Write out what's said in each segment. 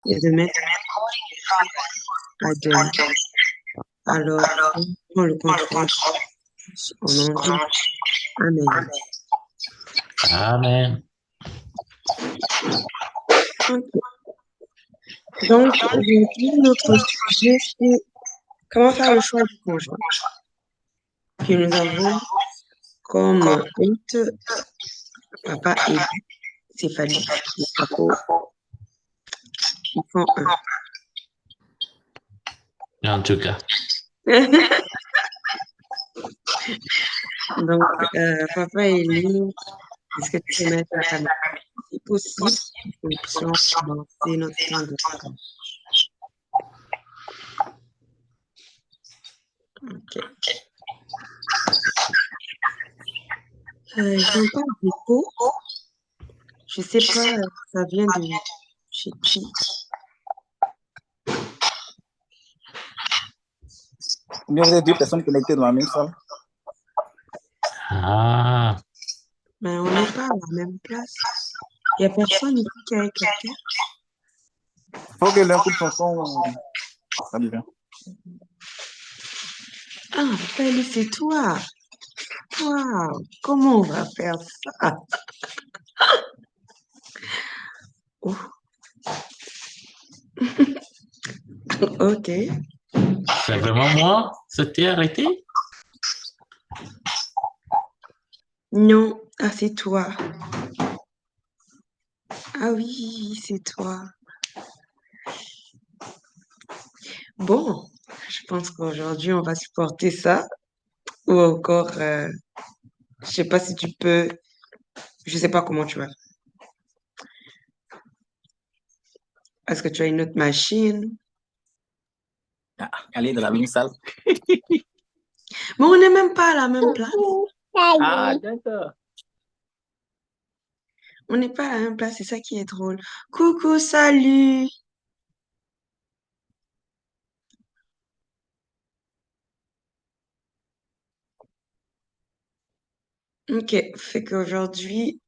et de mettre à demain. Alors, on prend le contrôle au nom de Amen. Amen. Ok. Donc, aujourd'hui, notre sujet, c'est comment faire le choix du conjoint. Puis nous avons comme hôte Papa et Céphalie, les papos, ils font En tout cas. Donc, Papa et Lee, est-ce que tu peux mettre la caméra si possible pour que nous puissions commencer notre temps de partage? OK. J'entends beaucoup. Je sais pas, ça vient de chez qui. Bien, vous êtes deux personnes connectées dans la même salle. Ah. Mais on n'est pas à la même place. Il n'y a personne ici qui est avec quelqu'un. Faut que l'un coupe son son. Ça devient. Ah, Feli, c'est toi. Waouh, comment on va faire ça? Oh. OK. C'est vraiment moi? C'était arrêté? Non, ah, c'est toi. Ah oui, c'est toi. Bon, je pense qu'aujourd'hui, on va supporter ça. Ou encore, je sais pas si tu peux, je sais pas comment tu vas. Est-ce que tu as une autre machine? Ah, aller dans la même salle. Mais on n'est même pas à la même place. Ah, d'accord. On n'est pas à la même place, c'est ça qui est drôle. Coucou, salut! Ok, fait qu'aujourd'hui,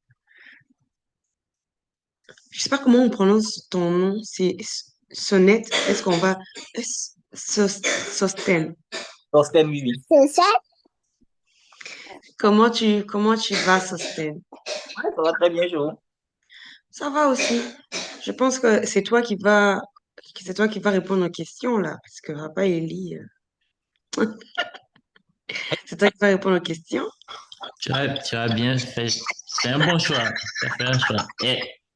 je sais pas comment on prononce ton nom, c'est Sonnette. Est-ce qu'on va Sosten? Torsten, oui, oui. C'est ça? Comment tu vas, Sosten? Ouais, ça va très bien, je vois. Ça va aussi. Je pense que c'est toi qui va répondre aux questions là, parce que Papa Eli, c'est toi qui va répondre aux questions. Tu as bien fait. C'est un bon choix. Tu as fait un choix.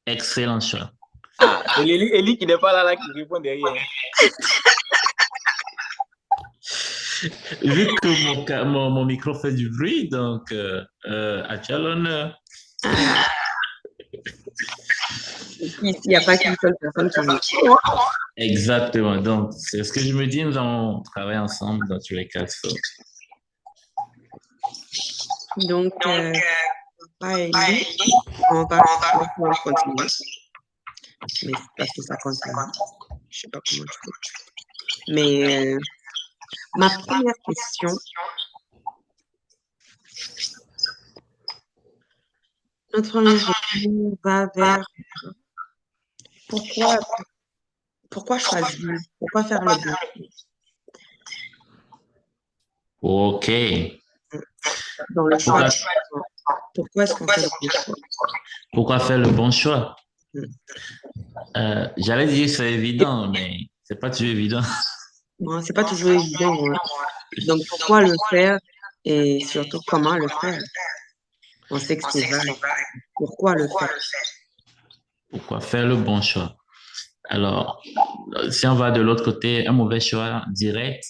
Excellent choix. Ah, c'est Eli qui n'est pas là, qui répond derrière. Vu que mon micro fait du bruit, donc as-tu l'honneur? Il n'y a pas qu'une seule personne qui me Exactement. Donc, c'est ce que je me dis, nous allons travailler ensemble dans tous les cas. Donc, Papa Eli, on va continuer. Mais parce que ça compte pas. Je sais pas comment tu fais. Mais ma première question, notre première question va vers pourquoi choisir, pourquoi faire le bon choix OK. dans le choix. Pourquoi est-ce qu'on fait le bon choix? Pourquoi faire le bon choix? Mm. J'allais dire que c'est évident, mais c'est pas toujours évident. Non, c'est pas toujours évident. Hein. Donc, pourquoi le faire et surtout comment le faire? On sait que c'est vague. Pourquoi le faire? Pourquoi faire le bon choix? Alors, si on va de l'autre côté, un mauvais choix direct,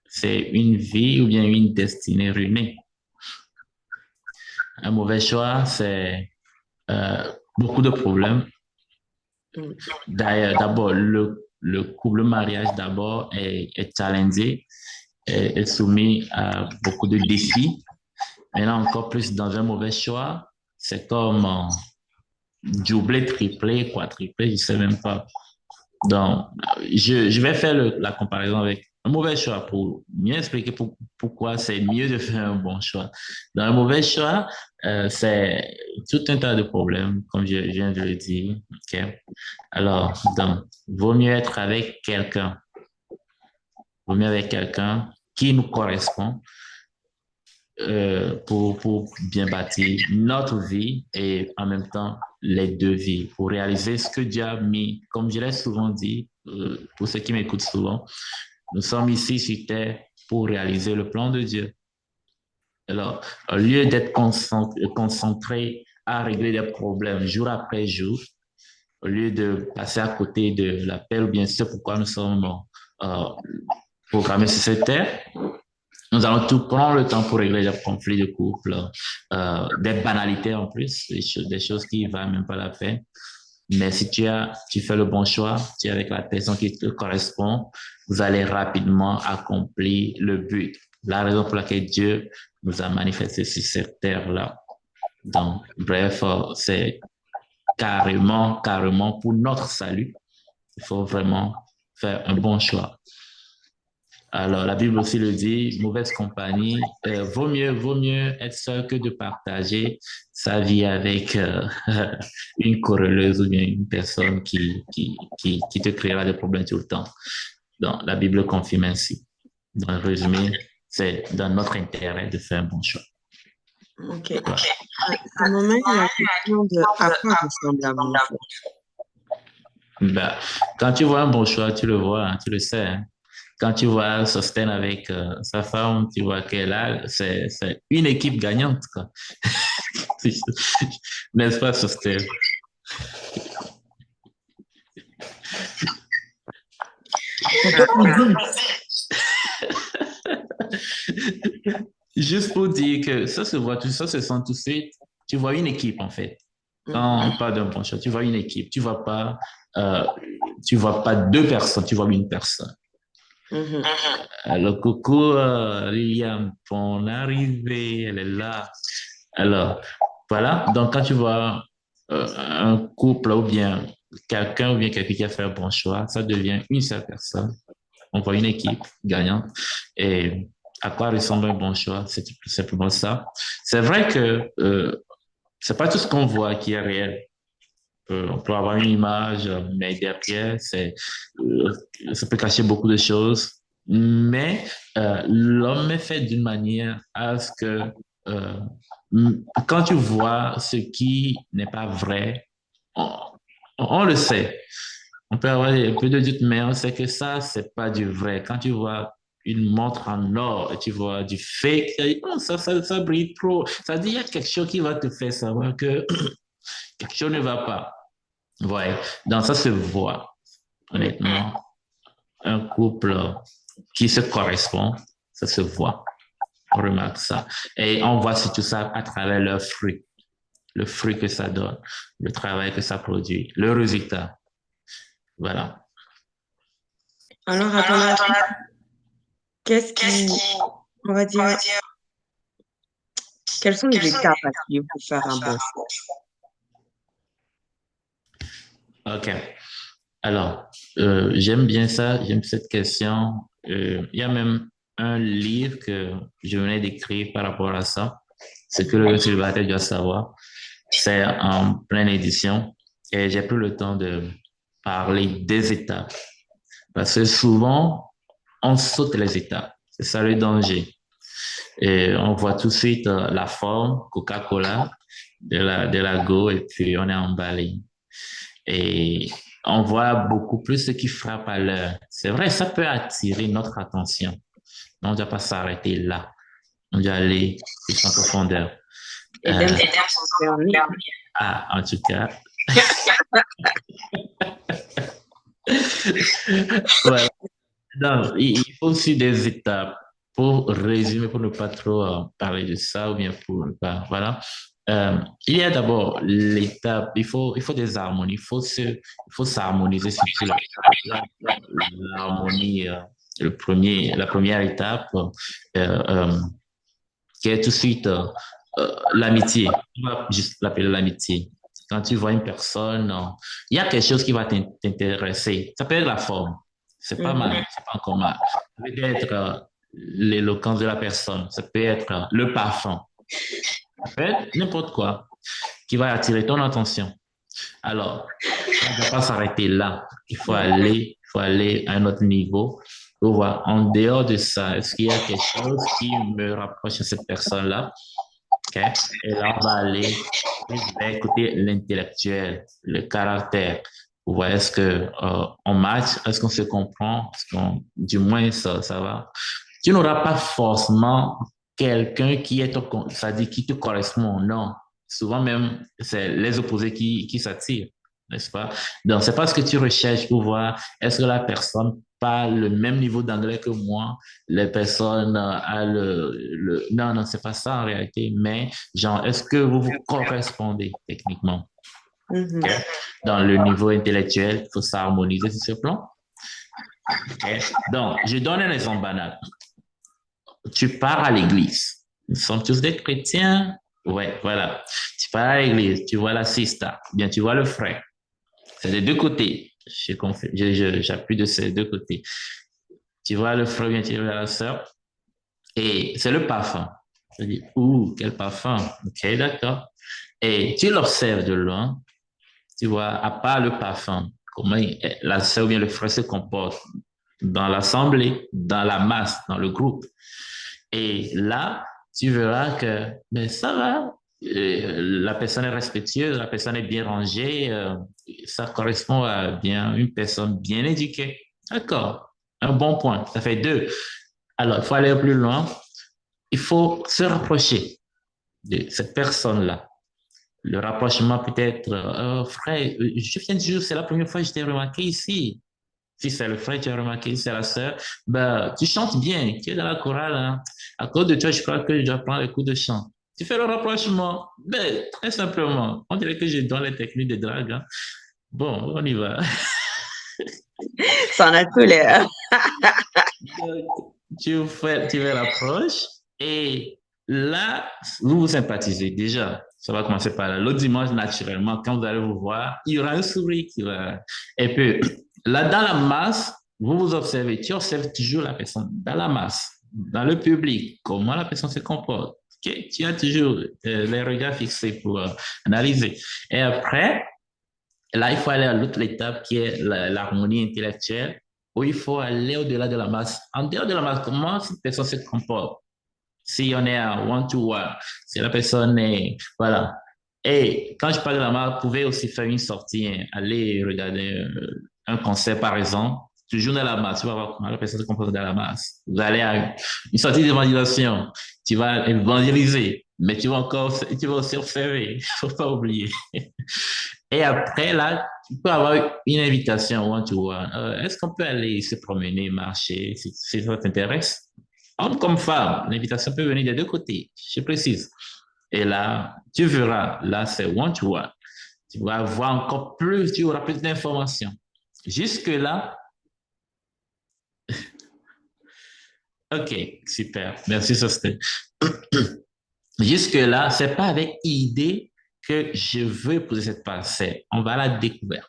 c'est une vie ou bien une destinée ruinée. Un mauvais choix, c'est beaucoup de problèmes. D'ailleurs, d'abord, le couple, le mariage d'abord est challengé, est soumis à beaucoup de défis. Maintenant, encore plus dans un mauvais choix, c'est comme doubler, tripler, quadrupler, je ne sais même pas. Donc, je vais faire la comparaison avec un mauvais choix pour mieux expliquer pourquoi c'est mieux de faire un bon choix. Dans un mauvais choix, c'est tout un tas de problèmes, comme je viens de le dire. Okay? Alors, donc, vaut mieux être avec quelqu'un. Vaut mieux avec quelqu'un qui nous correspond pour bien bâtir notre vie et en même temps les deux vies, pour réaliser ce que Dieu a mis. Comme je l'ai souvent dit, pour ceux qui m'écoutent souvent, nous sommes ici sur terre pour réaliser le plan de Dieu. Alors, au lieu d'être concentré à régler des problèmes jour après jour, au lieu de passer à côté de l'appel ou bien ce pourquoi nous sommes euh, programmés sur cette terre, nous allons tout prendre le temps pour régler des conflits de couple, des banalités en plus, des choses qui ne valent même pas la peine. Mais si tu fais le bon choix, tu es avec la personne qui te correspond, vous allez rapidement accomplir le but. La raison pour laquelle Dieu nous a manifesté sur cette terre-là. Donc, bref, c'est carrément pour notre salut. Il faut vraiment faire un bon choix. Alors, la Bible aussi le dit, mauvaise compagnie, vaut mieux être seul que de partager sa vie avec une correleuse ou bien une personne qui te créera des problèmes tout le temps. Donc, la Bible confirme ainsi. Dans le résumé, c'est dans notre intérêt de faire un bon choix. OK. À ce moment, il y a la question de à quoi ressemble un bon choix? Ben, quand tu vois un bon choix, tu le vois, hein, tu le sais. Hein. Quand tu vois Sosten avec sa femme, tu vois c'est une équipe gagnante, quoi. N'est-ce pas, Sosten? Juste pour dire que ça se voit, tout ça se sent tout de suite. Tu vois une équipe, en fait. Quand on parle d'un bon choix, tu vois une équipe. Tu vois pas deux personnes, tu vois une personne. Alors, coucou, Liliane, bon arrivée, elle est là. Alors, voilà. Donc, quand tu vois un couple ou bien quelqu'un qui a fait un bon choix, ça devient une seule personne. On voit une équipe gagnante. Et à quoi ressemble un bon choix? C'est tout simplement ça. C'est vrai que c'est pas tout ce qu'on voit qui est réel. On peut avoir une image, mais derrière, ça peut cacher beaucoup de choses. Mais l'homme est fait d'une manière à ce que euh, quand tu vois ce qui n'est pas vrai, on, on le sait. On peut avoir un peu de doute, mais on sait que ça, c'est pas du vrai. Quand tu vois une montre en or et tu vois du fake, oh, ça brille trop. Ça dit, il y a quelque chose qui va te faire savoir que quelque chose ne va pas. Ouais, donc ça se voit, honnêtement. Un couple qui se correspond, ça se voit. On remarque ça. Et on voit surtout ça à travers leurs fruits. Le fruit que ça donne, le travail que ça produit, le résultat. Voilà. Alors, à ton avis, qu'est-ce qui, on va dire, quelles sont les étapes à suivre pour faire un bon choix? OK. Alors, j'aime bien ça, j'aime cette question. Il y a même un livre que je venais d'écrire par rapport à ça. C'est que le célibataire doit savoir. C'est en pleine édition et j'ai pris le temps de parler des étapes. Parce que souvent, on saute les étapes. C'est ça le danger. Et on voit tout de suite la forme, Coca-Cola, de la go, et puis on est emballé. Et on voit beaucoup plus ce qui frappe à l'heure. C'est vrai, ça peut attirer notre attention. Mais on ne doit pas s'arrêter là. On doit aller plus en profondeur. Et même si sont fermés. En tout cas. Ouais. Donc, il faut aussi des étapes. Pour résumer, pour ne pas trop parler de ça, ou bien pour ne pas, voilà. Il y a d'abord l'étape, il faut des harmonies, il faut s'harmoniser surtout l'harmonie, la première étape, qui est tout de suite l'amitié. On va juste l'appeler l'amitié. Quand tu vois une personne, il y a quelque chose qui va t'intéresser. Ça peut être la forme. C'est pas mal, c'est pas encore mal. Ça peut être l'éloquence de la personne. Ça peut être le parfum. Ça peut être n'importe quoi qui va attirer ton attention. Alors, ne doit pas s'arrêter là. Il faut aller à un autre niveau. Pour voir, en dehors de ça, est-ce qu'il y a quelque chose qui me rapproche de cette personne-là? OK? Et là, on va aller plus vers côté l'intellectuel, le caractère. Vous voyez, est-ce que on match? Est-ce qu'on se comprend? Du moins, ça va. Tu n'auras pas forcément quelqu'un qui est ça dit qui te correspond, non. Souvent même, c'est les opposés qui s'attirent, n'est-ce pas? Donc, c'est pas ce que tu recherches pour voir est-ce que la personne parle le même niveau d'anglais que moi, les personnes a Non, non, c'est pas ça en réalité, mais genre, est-ce que vous vous correspondez techniquement? Mhm. Okay? Dans le niveau intellectuel, il faut s'harmoniser sur ce plan. Okay? Donc, je donne un exemple banal. Tu pars à l'église. Nous sommes tous des chrétiens. Ouais, voilà. Tu pars à l'église, tu vois la sista, bien tu vois le frère. C'est des deux côtés. J'appuie de ces deux côtés. Tu vois le frère, bien tu vois la sœur. Et c'est le parfum. Je dis, ouh, quel parfum. Ok, d'accord. Et tu l'observes de loin. Tu vois, à part le parfum, comment la sœur ou bien le frère se comporte dans l'assemblée, dans la masse, dans le groupe. Et là, tu verras que mais ça va, la personne est respectueuse, la personne est bien rangée, ça correspond à bien une personne bien éduquée. D'accord, un bon point, ça fait deux. Alors, il faut aller plus loin, il faut se rapprocher de cette personne-là. Le rapprochement peut être, frère, je viens de dire, c'est la première fois que je t'ai remarqué ici. Si c'est le frère, tu as remarqué, si c'est la sœur, ben, tu chantes bien, tu es dans la chorale. Hein. À cause de toi, je crois que je dois prendre les cours de chant. Tu fais le rapprochement. Ben, très simplement. On dirait que je donne les techniques de drague. Hein. Bon, on y va. Ça en a tout l'air. Tu fais l'approche et là, vous vous sympathisez déjà. Ça va commencer par là. L'autre dimanche, naturellement, quand vous allez vous voir, il y aura un sourire qui va. Et puis, là, dans la masse, vous vous observez. Tu observes toujours la personne dans la masse, dans le public, comment la personne se comporte. Okay? Tu as toujours les regards fixés pour analyser. Et après, là, il faut aller à l'autre étape qui est l'harmonie intellectuelle, où il faut aller au-delà de la masse. En dehors de la masse, comment cette personne se comporte? Si on est à one-to-one, si la personne est... Voilà. Et quand je parle de la masse, vous pouvez aussi faire une sortie, hein, aller regarder un concert, par exemple. Toujours dans la masse, tu vas voir comment la personne se comporte dans la masse. Vous allez à une sortie d'évangélisation, tu vas évangéliser, mais tu vas aussi observer, il ne faut pas oublier. Et après, là, tu peux avoir une invitation one-to-one. Est-ce qu'on peut aller se promener, marcher, si ça t'intéresse? Homme comme femme, l'invitation peut venir des deux côtés, je précise. Et là, tu verras, là, c'est one-to-one. Tu vas avoir encore plus, tu auras plus d'informations. Jusque-là, OK, super. Merci, Sosté. Jusque-là, c'est pas avec idée que je veux poser cette parcelle. On va à la découverte.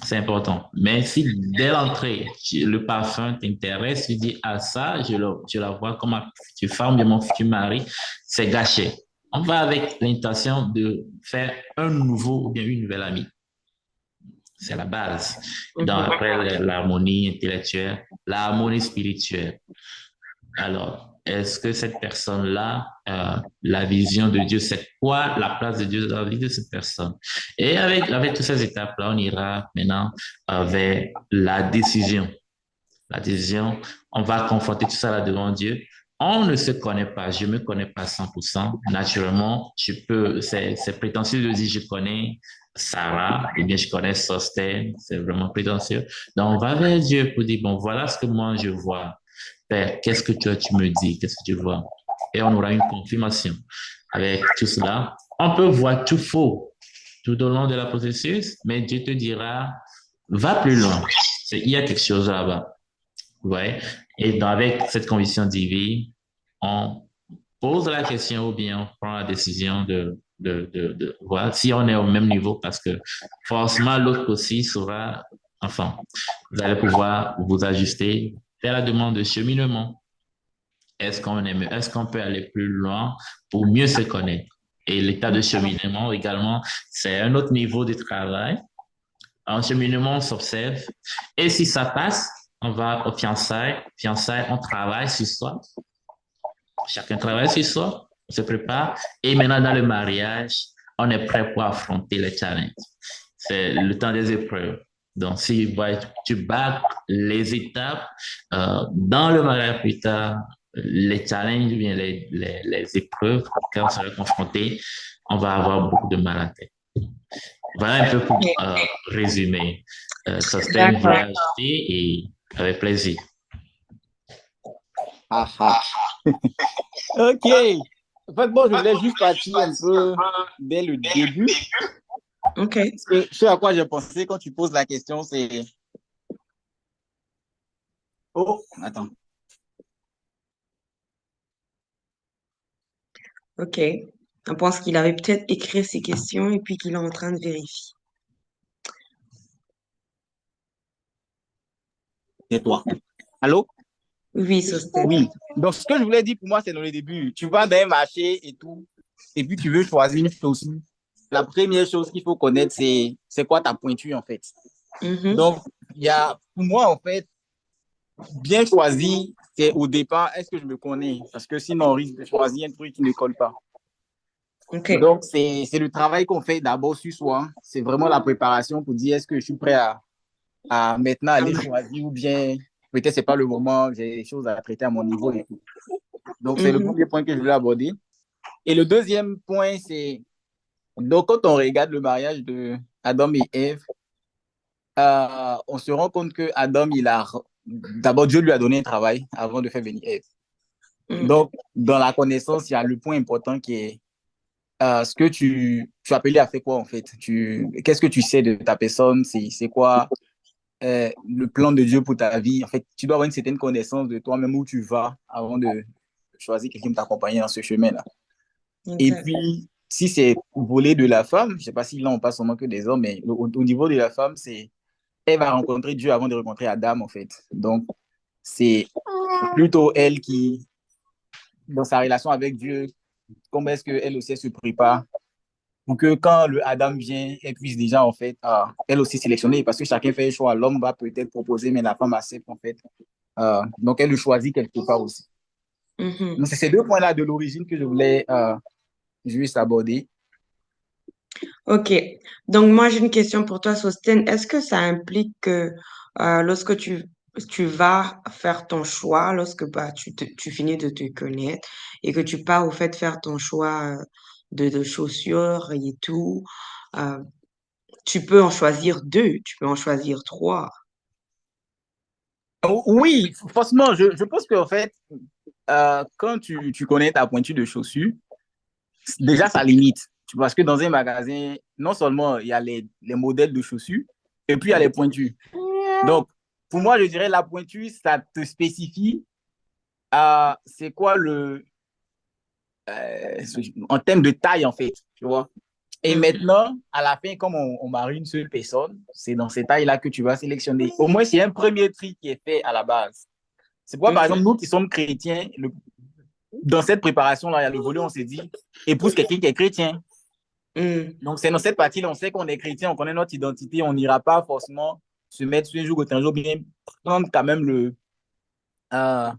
C'est important. Mais si dès l'entrée, le parfum t'intéresse, tu dis, ah ça, je la vois comme un futur femme de mon futur mari, c'est gâché. On va avec l'intention de faire un nouveau ou bien une nouvelle amie. C'est la base. Après l'harmonie intellectuelle, l'harmonie spirituelle. Alors, est-ce que cette personne-là, la vision de Dieu, c'est quoi la place de Dieu dans la vie de cette personne? Et avec toutes ces étapes-là, on ira maintenant vers la décision. La décision, on va confronter tout ça là devant Dieu. On ne se connaît pas, je ne me connais pas 100%. Naturellement, c'est prétentieux de dire je connais Sarah, ou bien je connais Sosten, c'est vraiment prétentieux. Donc, on va vers Dieu pour dire, bon, voilà ce que moi je vois. Père, qu'est-ce que toi tu me dis? Qu'est-ce que tu vois? Et on aura une confirmation. Avec tout cela, on peut voir tout faux tout au long de la processus, mais Dieu te dira, va plus loin. Il y a quelque chose là-bas. Ouais. Et avec cette conviction divine, on pose la question ou bien on prend la décision de voir si on est au même niveau parce que forcément l'autre aussi sera, enfin, vous allez pouvoir vous ajuster, faire la demande de cheminement. Est-ce qu'on peut aller plus loin pour mieux se connaître? Et l'état de cheminement également, c'est un autre niveau de travail En cheminement, on s'observe. Et si ça passe, on va au fiançailles. Fiançailles, on travaille sur soi. Chacun travaille sur soi, on se prépare. Et maintenant, dans le mariage, on est prêt pour affronter les challenges. C'est le temps des épreuves. Donc, si tu bats les étapes dans le mariage plus tard, les challenges, bien les épreuves auxquelles on sera confronté, on va avoir beaucoup de mal à tête. Voilà un peu pour résumer. Ça, c'était une D'accord. ajouter et avec plaisir. Ah, ah. OK. En fait, moi, je voulais juste partir un peu dès le début. OK. Parce que ce à quoi j'ai pensé quand tu poses la question, c'est... Oh, attends. OK. On pense qu'il avait peut-être écrit ses questions et puis qu'il est en train de vérifier. C'est toi. Allô? Oui, Sosten. Oui. Donc, ce que je voulais dire pour moi, c'est dans le début. Tu vas dans un marché et tout, et puis tu veux choisir une chaussure. La première chose qu'il faut connaître, c'est quoi ta pointure, en fait. Mhm. Donc, il y a, pour moi, en fait, bien choisi, c'est au départ, est-ce que je me connais? Parce que sinon, on risque de choisir un truc qui ne colle pas. OK. Donc, c'est le travail qu'on fait d'abord sur soi. C'est vraiment la préparation pour dire est-ce que je suis prêt à maintenant aller choisir ou bien peut-être c'est pas le moment, j'ai des choses à traiter à mon niveau et tout. Donc, c'est le Mhm. premier point que je voulais aborder. Et le deuxième point, c'est donc quand on regarde le mariage de Adam et Ève, on se rend compte que Adam, d'abord Dieu lui a donné un travail avant de faire venir Ève. Mhm. Donc, dans la connaissance, il y a le point important qui est ce que tu appelais à faire quoi en fait? Qu'est-ce que tu sais de ta personne? C'est quoi le plan de Dieu pour ta vie? En fait, tu dois avoir une certaine connaissance de toi-même où tu vas avant de choisir quelqu'un pour t'accompagner dans ce chemin-là. Et Exact. puis, si c'est volet de la femme, je ne sais pas si là on passe seulement que des hommes, mais au niveau de la femme, elle va rencontrer Dieu avant de rencontrer Adam en fait. Donc, c'est plutôt elle qui, dans sa relation avec Dieu, comment est-ce qu'elle aussi se prépare pour que quand le Adam vient, elle puisse déjà, en fait, elle aussi sélectionner, parce que chacun fait un choix. L'homme va peut-être proposer, mais la femme accepte, en fait. Donc, elle le choisit quelque part aussi. Mhm. Donc, c'est ces deux points-là de l'origine que je voulais juste aborder. OK. Donc, moi, j'ai une question pour toi, Sosten. Est-ce que ça implique que lorsque tu vas faire ton choix, lorsque bah, tu finis de te connaître et que tu pars au fait de faire ton choix de chaussures et tout, euh, tu peux en choisir deux, tu peux en choisir trois. Oui, forcément, je pense qu'en fait, quand tu connais ta pointure de chaussures, déjà, ça limite. Parce que dans un magasin, non seulement il y a les modèles de chaussures, et puis il y a les pointures. Donc, pour moi, je dirais la pointure, ça te spécifie c'est quoi en termes de taille, en fait, tu vois. Et Mhm. maintenant, à la fin, comme on marie une seule personne, c'est dans ces tailles-là que tu vas sélectionner. Au moins, c'est un premier tri qui est fait à la base. C'est pourquoi, par exemple, Mhm. nous qui sommes chrétiens, dans cette préparation-là, il y a le volet, on s'est dit, épouse quelqu'un qui est chrétien. Mhm. Donc, c'est dans cette partie-là, on sait qu'on est chrétien, on connaît notre identité, on n'ira pas forcément se mettre sur un jour ou un jour, bien prendre quand même euh,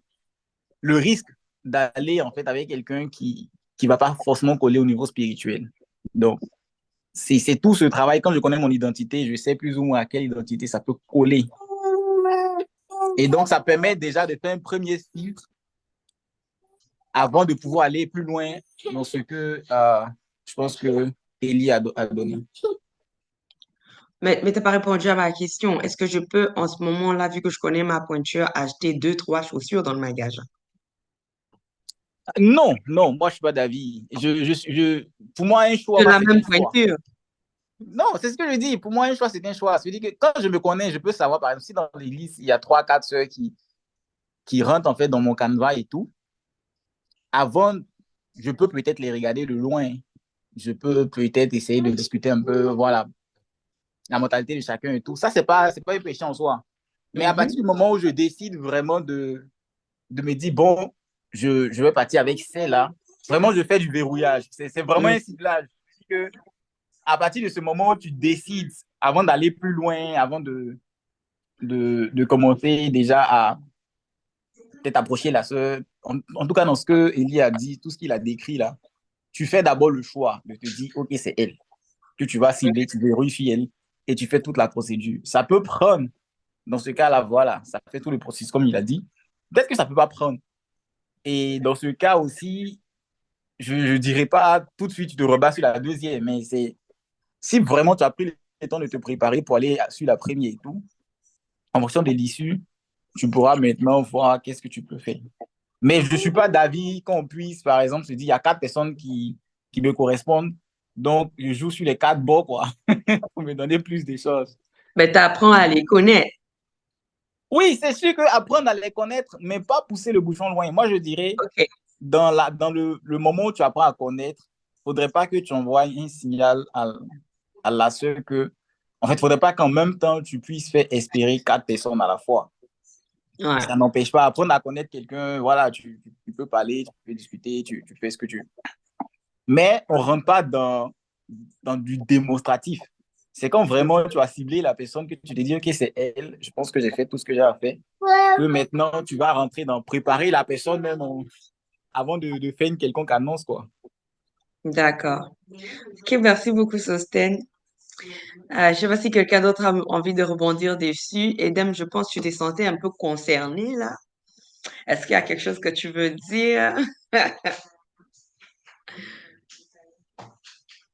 le risque d'aller en fait avec quelqu'un qui va pas forcément coller au niveau spirituel. Donc, c'est tout ce travail. Quand je connais mon identité, je sais plus ou moins à quelle identité ça peut coller. Et donc, ça permet déjà de faire un premier filtre avant de pouvoir aller plus loin dans ce que je pense que Elie a donné. Mais tu n'as pas répondu à ma question. Est-ce que je peux, en ce moment-là, vu que je connais ma pointure, acheter deux, trois chaussures dans le magasin? Non, non, moi, je suis pas d'avis. Pour moi, un De choix, la c'est un même choix. pointure. Non, c'est ce que je dis. Pour moi, un choix, c'est un choix. C'est-à-dire que quand je me connais, je peux savoir, par exemple, si dans l'église, il y a trois, quatre sœurs qui rentrent en fait dans mon canevas et tout, avant, je peux peut-être les regarder de loin. Je peux peut-être essayer de discuter un peu, voilà, la mentalité de chacun et tout. Ça, c'est pas un péché en soi. Mais à partir Mhm. du moment où je décide vraiment de me dire, bon, je vais partir avec celle-là, vraiment, je fais du verrouillage. C'est vraiment un ciblage. Que à partir de ce moment où tu décides, avant d'aller plus loin, avant de commencer déjà à peut-être approcher la sœur, en tout cas dans ce que Elie a dit, tout ce qu'il a décrit là, tu fais d'abord le choix de te dire, OK, c'est elle que tu vas cibler, tu vérifies elle et tu fais toute la procédure. Ça peut prendre, dans ce cas-là, voilà, ça fait tout le processus comme il a dit. Peut-être que ça ne peut pas prendre. Et dans ce cas aussi, je ne dirais pas tout de suite, tu te rebats sur la deuxième, mais c'est si vraiment tu as pris le temps de te préparer pour aller sur la première et tout, en fonction de l'issue, tu pourras maintenant voir qu'est-ce que tu peux faire. Mais je ne suis pas d'avis qu'on puisse, par exemple, se dire, il y a 4 personnes qui me correspondent, donc je joue sur les 4 bords, quoi, pour me donner plus de choses. Mais tu apprends à les connaître. Oui, c'est sûr qu'apprendre à les connaître, mais pas pousser le bouchon loin. Moi, je dirais, OK. dans le moment où tu apprends à connaître, il ne faudrait pas que tu envoies un signal à la sœur que, en fait, il ne faudrait pas qu'en même temps, tu puisses faire espérer 4 personnes à la fois. Ouais. Ça n'empêche pas apprendre à connaître quelqu'un, voilà, tu peux parler, tu peux discuter, tu fais ce que tu veux. Mais on ne rentre pas dans du démonstratif. C'est quand vraiment tu as ciblé la personne que tu te dis, OK, c'est elle, je pense que j'ai fait tout ce que j'ai à faire. Que maintenant, tu vas rentrer dans préparer la personne même avant de faire une quelconque annonce, quoi. D'accord. OK, merci beaucoup, Sosten. Je ne sais pas si quelqu'un d'autre a envie de rebondir dessus. Edem, je pense que tu t'es senti un peu concerné là. Est-ce qu'il y a quelque chose que tu veux dire?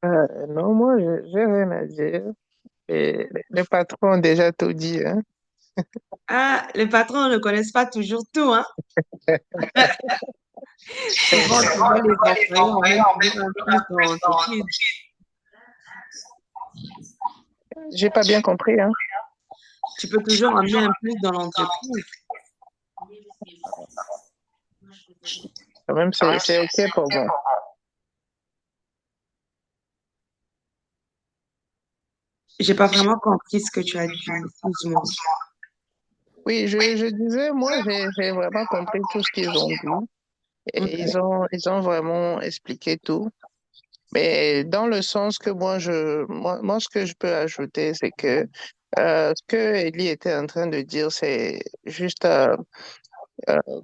Non, moi, j'ai rien à dire. Et les patrons ont déjà tout dit, hein. Ah, les patrons ne connaissent pas toujours tout, hein? Souvent, tu vois les employés emmènent toujours un plus dans l'entreprise. J'ai pas bien compris, hein. Tu peux toujours amener un plus dans l'entreprise. Quand même, c'est OK pour moi. J'ai pas vraiment compris ce que tu as dit, excuse-moi. Oui, je disais, moi, j'ai vraiment compris tout ce qu'ils ont dit. Et OK. ils ont vraiment expliqué tout. Mais dans le sens que moi, ce que je peux ajouter, c'est que ce que Ellie était en train de dire, c'est juste euh,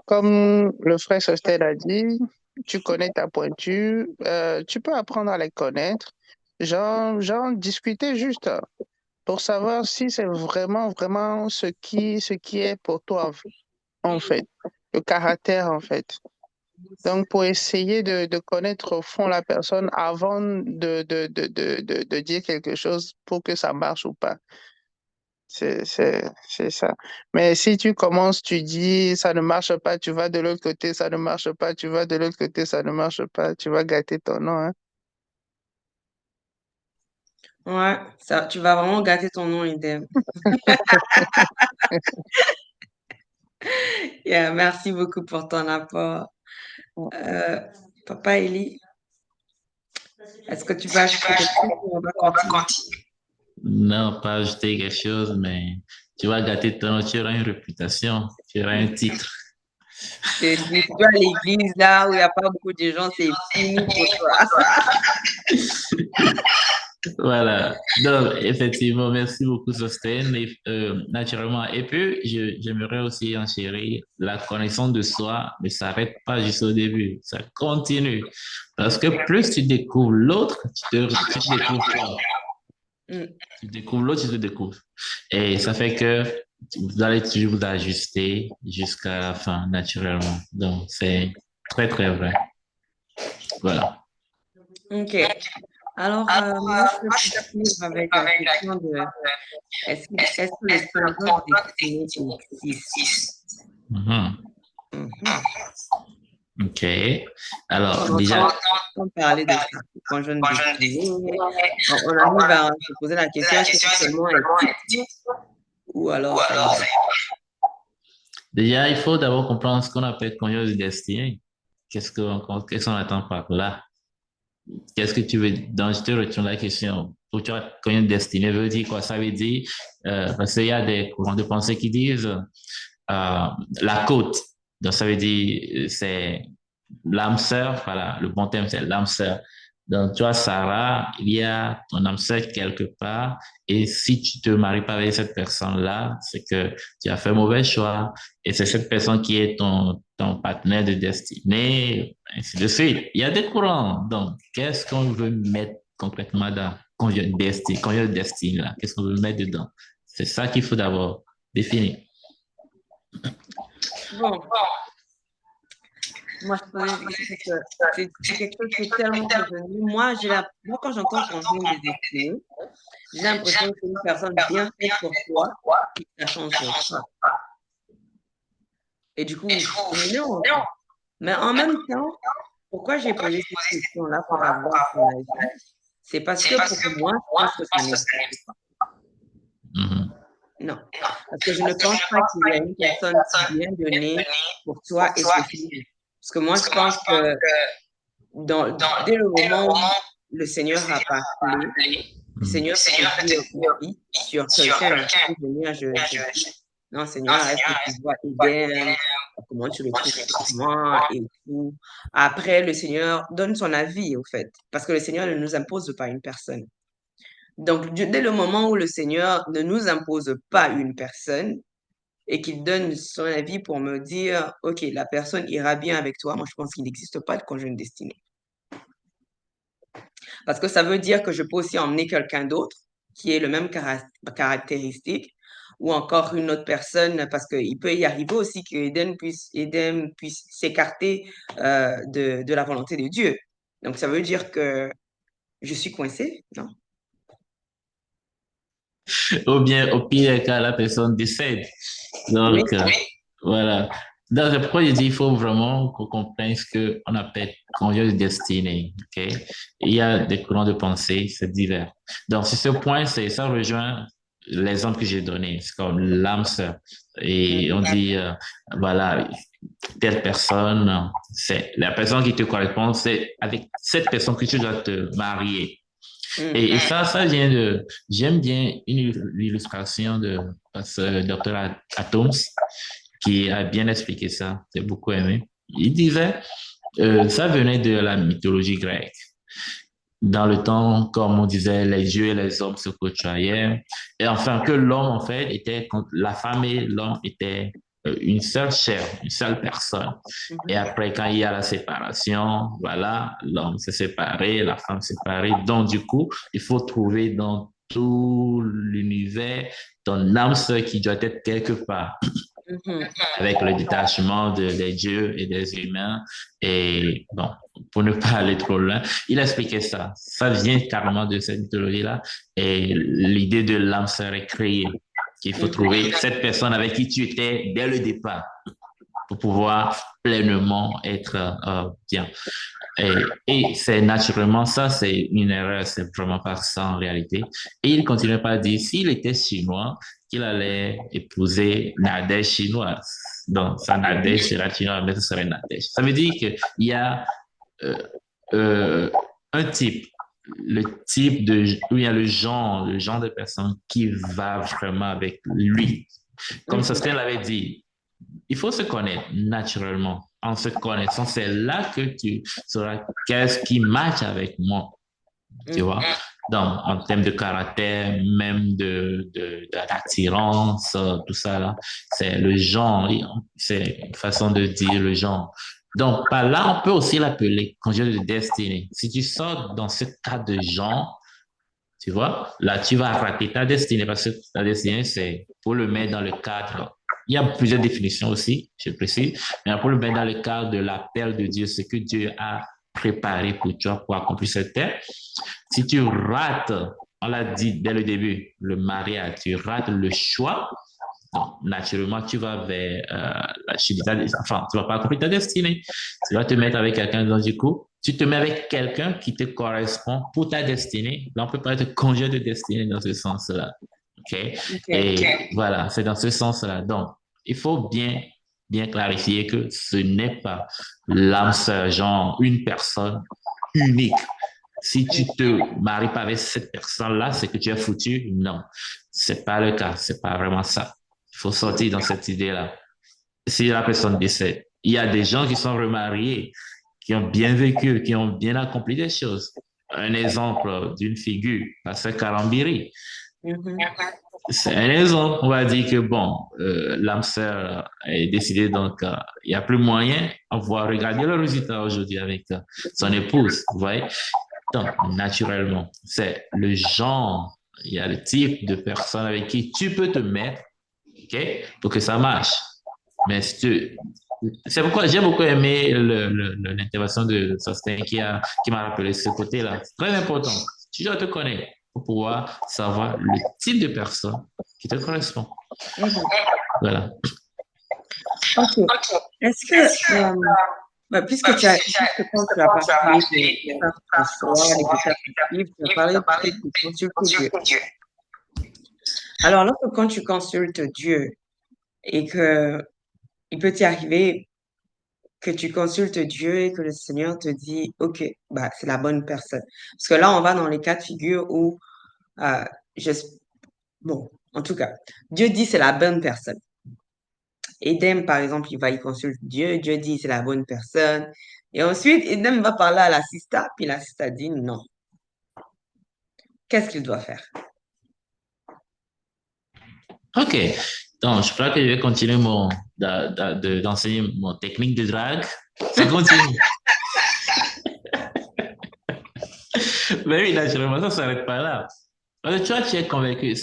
comme le frère Sostel a dit, tu connais ta pointure, tu peux apprendre à les connaître, genre discuter juste pour savoir si c'est vraiment, vraiment ce qui est pour toi, en fait, le caractère, en fait. Donc, pour essayer de connaître au fond la personne avant de dire quelque chose pour que ça marche ou pas. C'est ça. Mais si tu commences, tu dis ça ne marche pas, tu vas de l'autre côté, ça ne marche pas, tu vas de l'autre côté, ça ne marche pas, tu vas gâter ton nom, hein. Ouais, ça, tu vas vraiment gâter ton nom, Idem. Yeah, merci beaucoup pour ton apport. Euh, Papa Eli, est-ce que tu vas ajouter quelque chose ou on va continuer? Non, pas ajouter quelque chose, mais tu vas gâter ton nom, tu auras une réputation, tu auras un titre. C'est dit, tu vas à l'église là où il n'y a pas beaucoup de gens, c'est fini pour toi. Voilà. Donc, effectivement, merci beaucoup, Sosten. Naturellement. Et puis, j'aimerais aussi enchérir la connaissance de soi ne s'arrête pas juste au début. Ça continue. Parce que plus tu découvres l'autre, tu te découvres toi. Mm. Tu découvres l'autre, tu te découvres. Et ça fait que vous allez toujours vous ajuster jusqu'à la fin, naturellement. Donc, c'est très, très vrai. Voilà. OK. Alors, moi, je vais poursuivre avec la question de est-ce que le syndrome destiné existe? Mhm. Mhm. OK. Alors, On déjà, entend parler de ça, conjoint destiné. On arrive à se poser la question, est-ce que c'est seulement un titre ou alors ça existe? déjà, il faut d'abord comprendre ce qu'on appelle conjoint de destinée. Qu'est-ce qu'on attend par là? Qu'est-ce que tu veux? Donc, je te retourne la question. Pour toi, conjoint de destinée veut dire quoi? Ça veut dire, parce qu'il y a des courants de pensée qui disent la côte. Donc, ça veut dire, c'est l'âme sœur, voilà, le bon terme, c'est l'âme sœur. Donc, toi, Sarah, il y a ton âme sœur quelque part, et si tu te maries pas avec cette personne-là, c'est que tu as fait mauvais choix, et c'est cette personne qui est ton partenaire de destinée, ainsi de suite. Il y a des courants. Donc, qu'est-ce qu'on veut mettre concrètement dans conjoint de destinée, là? Qu'est-ce qu'on veut mettre dedans? C'est ça qu'il faut d'abord définir. Bon, moi, je pose une question parce que c'est quelque chose qui est tellement revenu. Moi, moi, quand j'entends conjoint de destinée, j'ai l'impression que c'est une personne bien faite pour toi et que ça change pas. Et du coup, non. Mais en même temps, pourquoi j'ai posé cette question-là pour avoir ton avis? C'est parce que pour moi, je pense que ça n'existe pas. Non. Parce que je ne pense pas qu'il y a une personne qui vient donner pour toi et c'est fini. Parce que moi, je pense que dès le moment où le Seigneur a parlé, le Seigneur peut dire oui sur quelqu'un qui peut venir, non, Seigneur, est-ce que tu vois Eden? Comment tu le trouves pour moi et tout. Après, le Seigneur donne son avis, au fait, parce que le Seigneur ne nous impose pas une personne. Donc, dès le moment où le Seigneur ne nous impose pas une personne et qu'il donne son avis pour me dire, OK, la personne ira bien avec toi, moi, je pense qu'il n'existe pas de conjoint destiné. Parce que ça veut dire que je peux aussi emmener quelqu'un d'autre qui ait le même caractéristique ou encore une autre personne, parce qu'il peut y arriver aussi que Eden puisse s'écarter de la volonté de Dieu. Donc, ça veut dire que je suis coincée, non? Ou bien, au pire des cas, la personne décède. Donc, voilà. Donc, c'est pourquoi je dis il faut vraiment qu'on comprenne ce qu'on appelle conjoint de destinée. OK? Il y a des courants de pensée, c'est divers. Donc, sur ce point, ça rejoint l'exemple que j'ai donné. C'est comme l'âme sœur. Et on dit, voilà, telle personne, c'est la personne qui te correspond, c'est avec cette personne que tu dois te marier. Et ça j'aime bien l'illustration de Dr. Atoms qui a bien expliqué ça. J'ai beaucoup aimé. Il disait, ça venait de la mythologie grecque. Dans le temps, comme on disait, les dieux et les hommes se côtoyaient. Et enfin, que l'homme, en fait, la femme et l'homme étaient une seule chair, une seule personne. Et après, quand il y a la séparation, voilà, l'homme s'est séparé, la femme s'est séparée. Donc, du coup, il faut trouver dans tout l'univers ton âme sœur qui doit être quelque part. Avec le détachement des dieux et des humains. Et bon, pour ne pas aller trop loin, il expliquait ça. Ça vient carrément de cette mythologie-là. Et l'idée de l'âme sœur est créée. Qu'il faut trouver cette personne avec qui tu étais dès le départ pour pouvoir pleinement être bien. Et c'est naturellement ça, c'est une erreur, c'est vraiment pas ça en réalité. Et il continue par dire, s'il était chinois, qu'il allait épouser Nadège chinoise. Donc, sa Nadège sera chinoise, mais ce serait Nadège. Ça veut dire qu'il y a un type, le type où il y a le genre de personne qui va vraiment avec lui. Comme ça, ce qu'elle avait dit, il faut se connaître naturellement. En se connaissant, c'est là que tu sauras qu'est-ce qui match avec moi. Tu vois? Donc, en termes de caractère, même d'attirance, tout ça là, c'est le genre, c'est une façon de dire le genre. Donc, par là, on peut aussi l'appeler conjoint de destinée. Si tu sors dans ce cas de genre, tu vois, là, tu vas rater ta destinée parce que ta destinée, c'est pour le mettre dans le cadre. Il y a plusieurs définitions aussi, je précise, mais pour le mettre dans le cadre de l'appel de Dieu, ce que Dieu a préparé pour toi pour accomplir cette terre. Si tu rates, on l'a dit dès le début, le mariage, tu rates le choix, donc, naturellement, tu vas vers la chute enfin, tu vas pas accomplir ta destinée. Tu vas te mettre avec quelqu'un, donc du coup, tu te mets avec quelqu'un qui te correspond pour ta destinée. Là, on peut pas être conjoint de destinée dans ce sens-là. OK? Et voilà, c'est dans ce sens-là. Donc, il faut bien clarifier que ce n'est pas l'âme sœur, genre une personne unique. Si tu te maries pas avec cette personne-là, c'est que tu es foutu. Non, c'est pas le cas. C'est pas vraiment ça. Il faut sortir dans cette idée-là. Si la personne décède, il y a des gens qui sont remariés, qui ont bien vécu, qui ont bien accompli des choses. un exemple d'une figure, Pasteur Karambiri. Mhm. C'est un exemple. On va dire que, bon, l'âme sœur est décidée, donc il n'y a plus moyen. On va regarder le résultat aujourd'hui avec son épouse, vous voyez. Donc, naturellement, c'est le genre, il y a le type de personne avec qui tu peux te mettre, OK, pour que ça marche. Mais c'est pourquoi j'ai beaucoup aimé l'intervention de Sostin qui m'a rappelé ce côté-là. C'est très important. Tu dois te connaître pour pouvoir savoir le type de personne qui te correspond. Mhm. Voilà. Ok. Est-ce que, puisque quand tu as parlé des étapes de choix, des étapes de suivre, tu as parlé peut-être de consulter Dieu. Alors, lorsque quand tu consultes Dieu et que il peut t'y arriver que tu consultes Dieu et que le Seigneur te dit, OK, bah, c'est la bonne personne. Parce que là, on va dans les cas de figure où, euh, je, bon, en tout cas, Dieu dit c'est la bonne personne. Edem, par exemple, il va y consulter Dieu, Dieu dit c'est la bonne personne. Et ensuite, Edem va parler à la sista, puis la sista dit non. Qu'est-ce qu'il doit faire? OK. Donc, je crois que je vais continuer d'enseigner mon technique de drague. Ça continue. Mais oui, naturellement, ça ne s'arrête pas là. Parce que toi, tu es convaincu.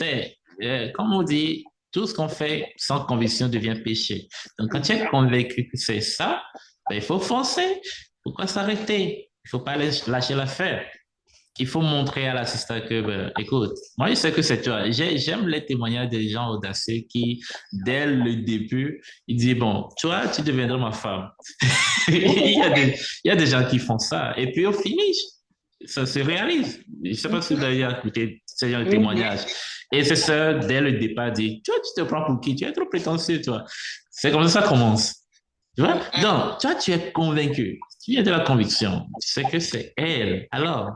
Comme on dit, tout ce qu'on fait sans conviction devient péché. Donc, quand tu es convaincu que c'est ça, ben, il faut foncer. Pourquoi s'arrêter? Il ne faut pas lâcher l'affaire. Il faut montrer à l'assistant que, ben, écoute, moi, je sais que c'est toi. J'aime les témoignages des gens audacieux qui, dès le début, ils disent, bon, toi, tu deviendras ma femme. Il y a des gens qui font ça. Et puis, au finish, ça se réalise. Je ne sais pas si vous avez écouté ce genre de témoignages. Et c'est ça, dès le départ, dit, toi, tu te prends pour qui? Tu es trop prétentieux, toi. C'est comme ça que ça commence. Tu vois? Donc, toi, tu es convaincu. Tu viens de la conviction. Tu sais que c'est elle. Alors,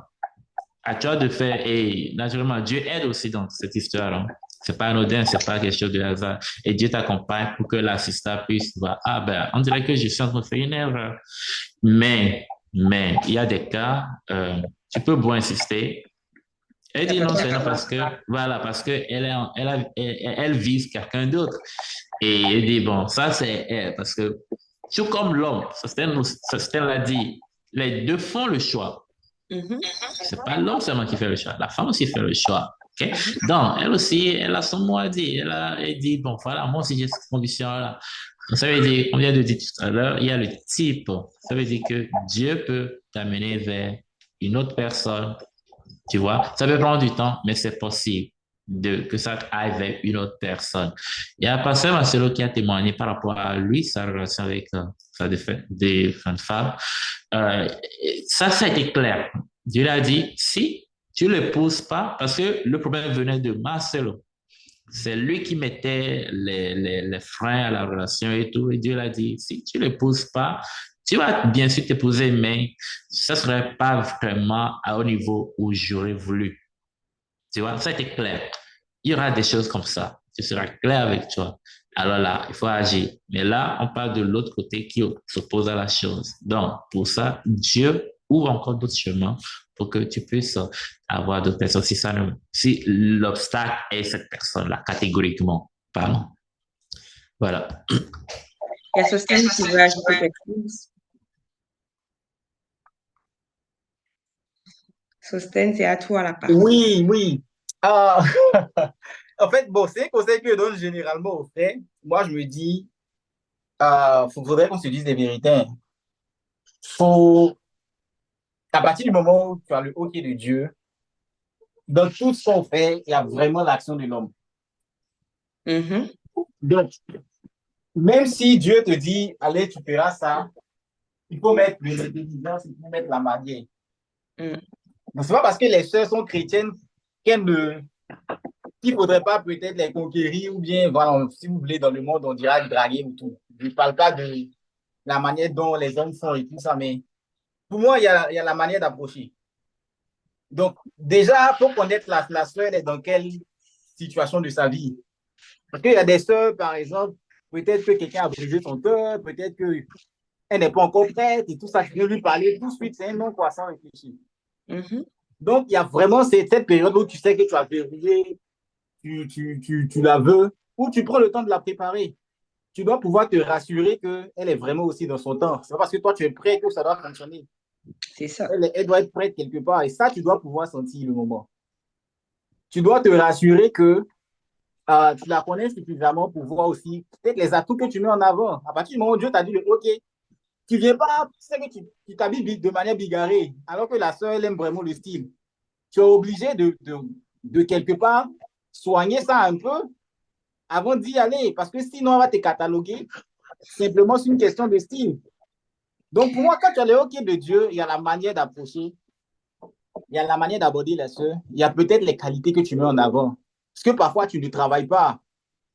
à toi de faire, et naturellement, Dieu aide aussi dans cette histoire. Hein. C'est pas anodin, c'est pas quelque chose de hasard. Et Dieu t'accompagne pour que l'assistant puisse voir, ah ben, on dirait que je suis en train de faire une erreur. Mais, il y a des cas, tu peux bien insister. Elle dit non, c'est non parce que, voilà, parce que elle vise quelqu'un d'autre. Et elle dit, bon, ça c'est elle, parce que, tout comme l'homme, Sostène l'a dit, les deux font le choix. C'est pas l'homme seulement qui fait le choix, la femme aussi fait le choix. Okay? Donc, elle aussi, elle a son mot à dire. Elle dit, bon, voilà, moi aussi j'ai cette condition-là. Ça veut dire, comme vient de dire tout à l'heure, il y a le type. Ça veut dire que Dieu peut t'amener vers une autre personne. Tu vois, ça peut prendre du temps, mais c'est possible que ça aille vers une autre personne. Il y a Pasteur Marcelo qui a témoigné par rapport à lui, sa relation avec sa défunte femme. Ça a été clair. Dieu l'a dit, si tu ne l'épouses pas, parce que le problème venait de Marcelo. C'est lui qui mettait les freins à la relation et tout. Et Dieu l'a dit, si tu ne l'épouses pas, tu vas bien sûr t'épouser, mais ça ne serait pas vraiment au niveau où j'aurais voulu. Tu vois, ça a été clair. Il y aura des choses comme ça. Ce sera clair avec toi. Alors là, il faut agir. Mais là, on parle de l'autre côté qui s'oppose à la chose. Donc, pour ça, Dieu ouvre encore d'autres chemins pour que tu puisses avoir d'autres personnes. Si l'obstacle est cette personne-là, catégoriquement, pardon. Voilà. Il y a Sostène qui veut ajouter quelque chose. Sostène, c'est à toi la parole. Oui. En fait, bon, c'est un conseil que je donne généralement aux frères. Moi, je me dis, faudrait qu'on se dise des vérités. À partir du moment où tu as le OK de Dieu, dans tout ce qu'on fait, il y a vraiment l'action de l'homme. Donc, même si Dieu te dit, allez, tu feras ça, il faut mettre l'intelligence, il faut mettre la manière. Donc, c'est pas parce que les sœurs sont chrétiennes qu'il ne faudrait pas peut-être les conquérir ou bien, voilà, si vous voulez, dans le monde, on dira draguer ou tout. Je ne parle pas de la manière dont les hommes font et tout ça, mais pour moi, il y a la manière d'approcher. Donc, déjà, il faut connaître la sœur, elle est dans quelle situation de sa vie. Parce qu'il y a des sœurs, par exemple, peut-être que quelqu'un a brisé son cœur, peut-être qu'elle n'est pas encore prête et tout ça, je vais lui parler tout de suite, c'est un non-croissant réfléchi. Donc, il y a vraiment cette période où tu sais que tu as verrouillé, tu la veux, ou tu prends le temps de la préparer. Tu dois pouvoir te rassurer qu'elle est vraiment aussi dans son temps. C'est pas parce que toi, tu es prêt que ça doit fonctionner. C'est ça. Elle doit être prête quelque part. Et ça, tu dois pouvoir sentir le moment. Tu dois te rassurer que tu la connais suffisamment pour voir aussi peut-être les atouts que tu mets en avant. À partir du moment où Dieu t'a dit, OK, tu viens pas, tu sais que tu t'habilles de manière bigarrée, alors que la sœur, elle aime vraiment le style. Tu es obligé de quelque part soigner ça un peu avant d'y aller, parce que sinon, on va te cataloguer simplement sur une question de style. Donc, pour moi, quand tu as le OK de Dieu, il y a la manière d'approcher, il y a la manière d'aborder la sœur, il y a peut-être les qualités que tu mets en avant. Parce que parfois, tu ne travailles pas.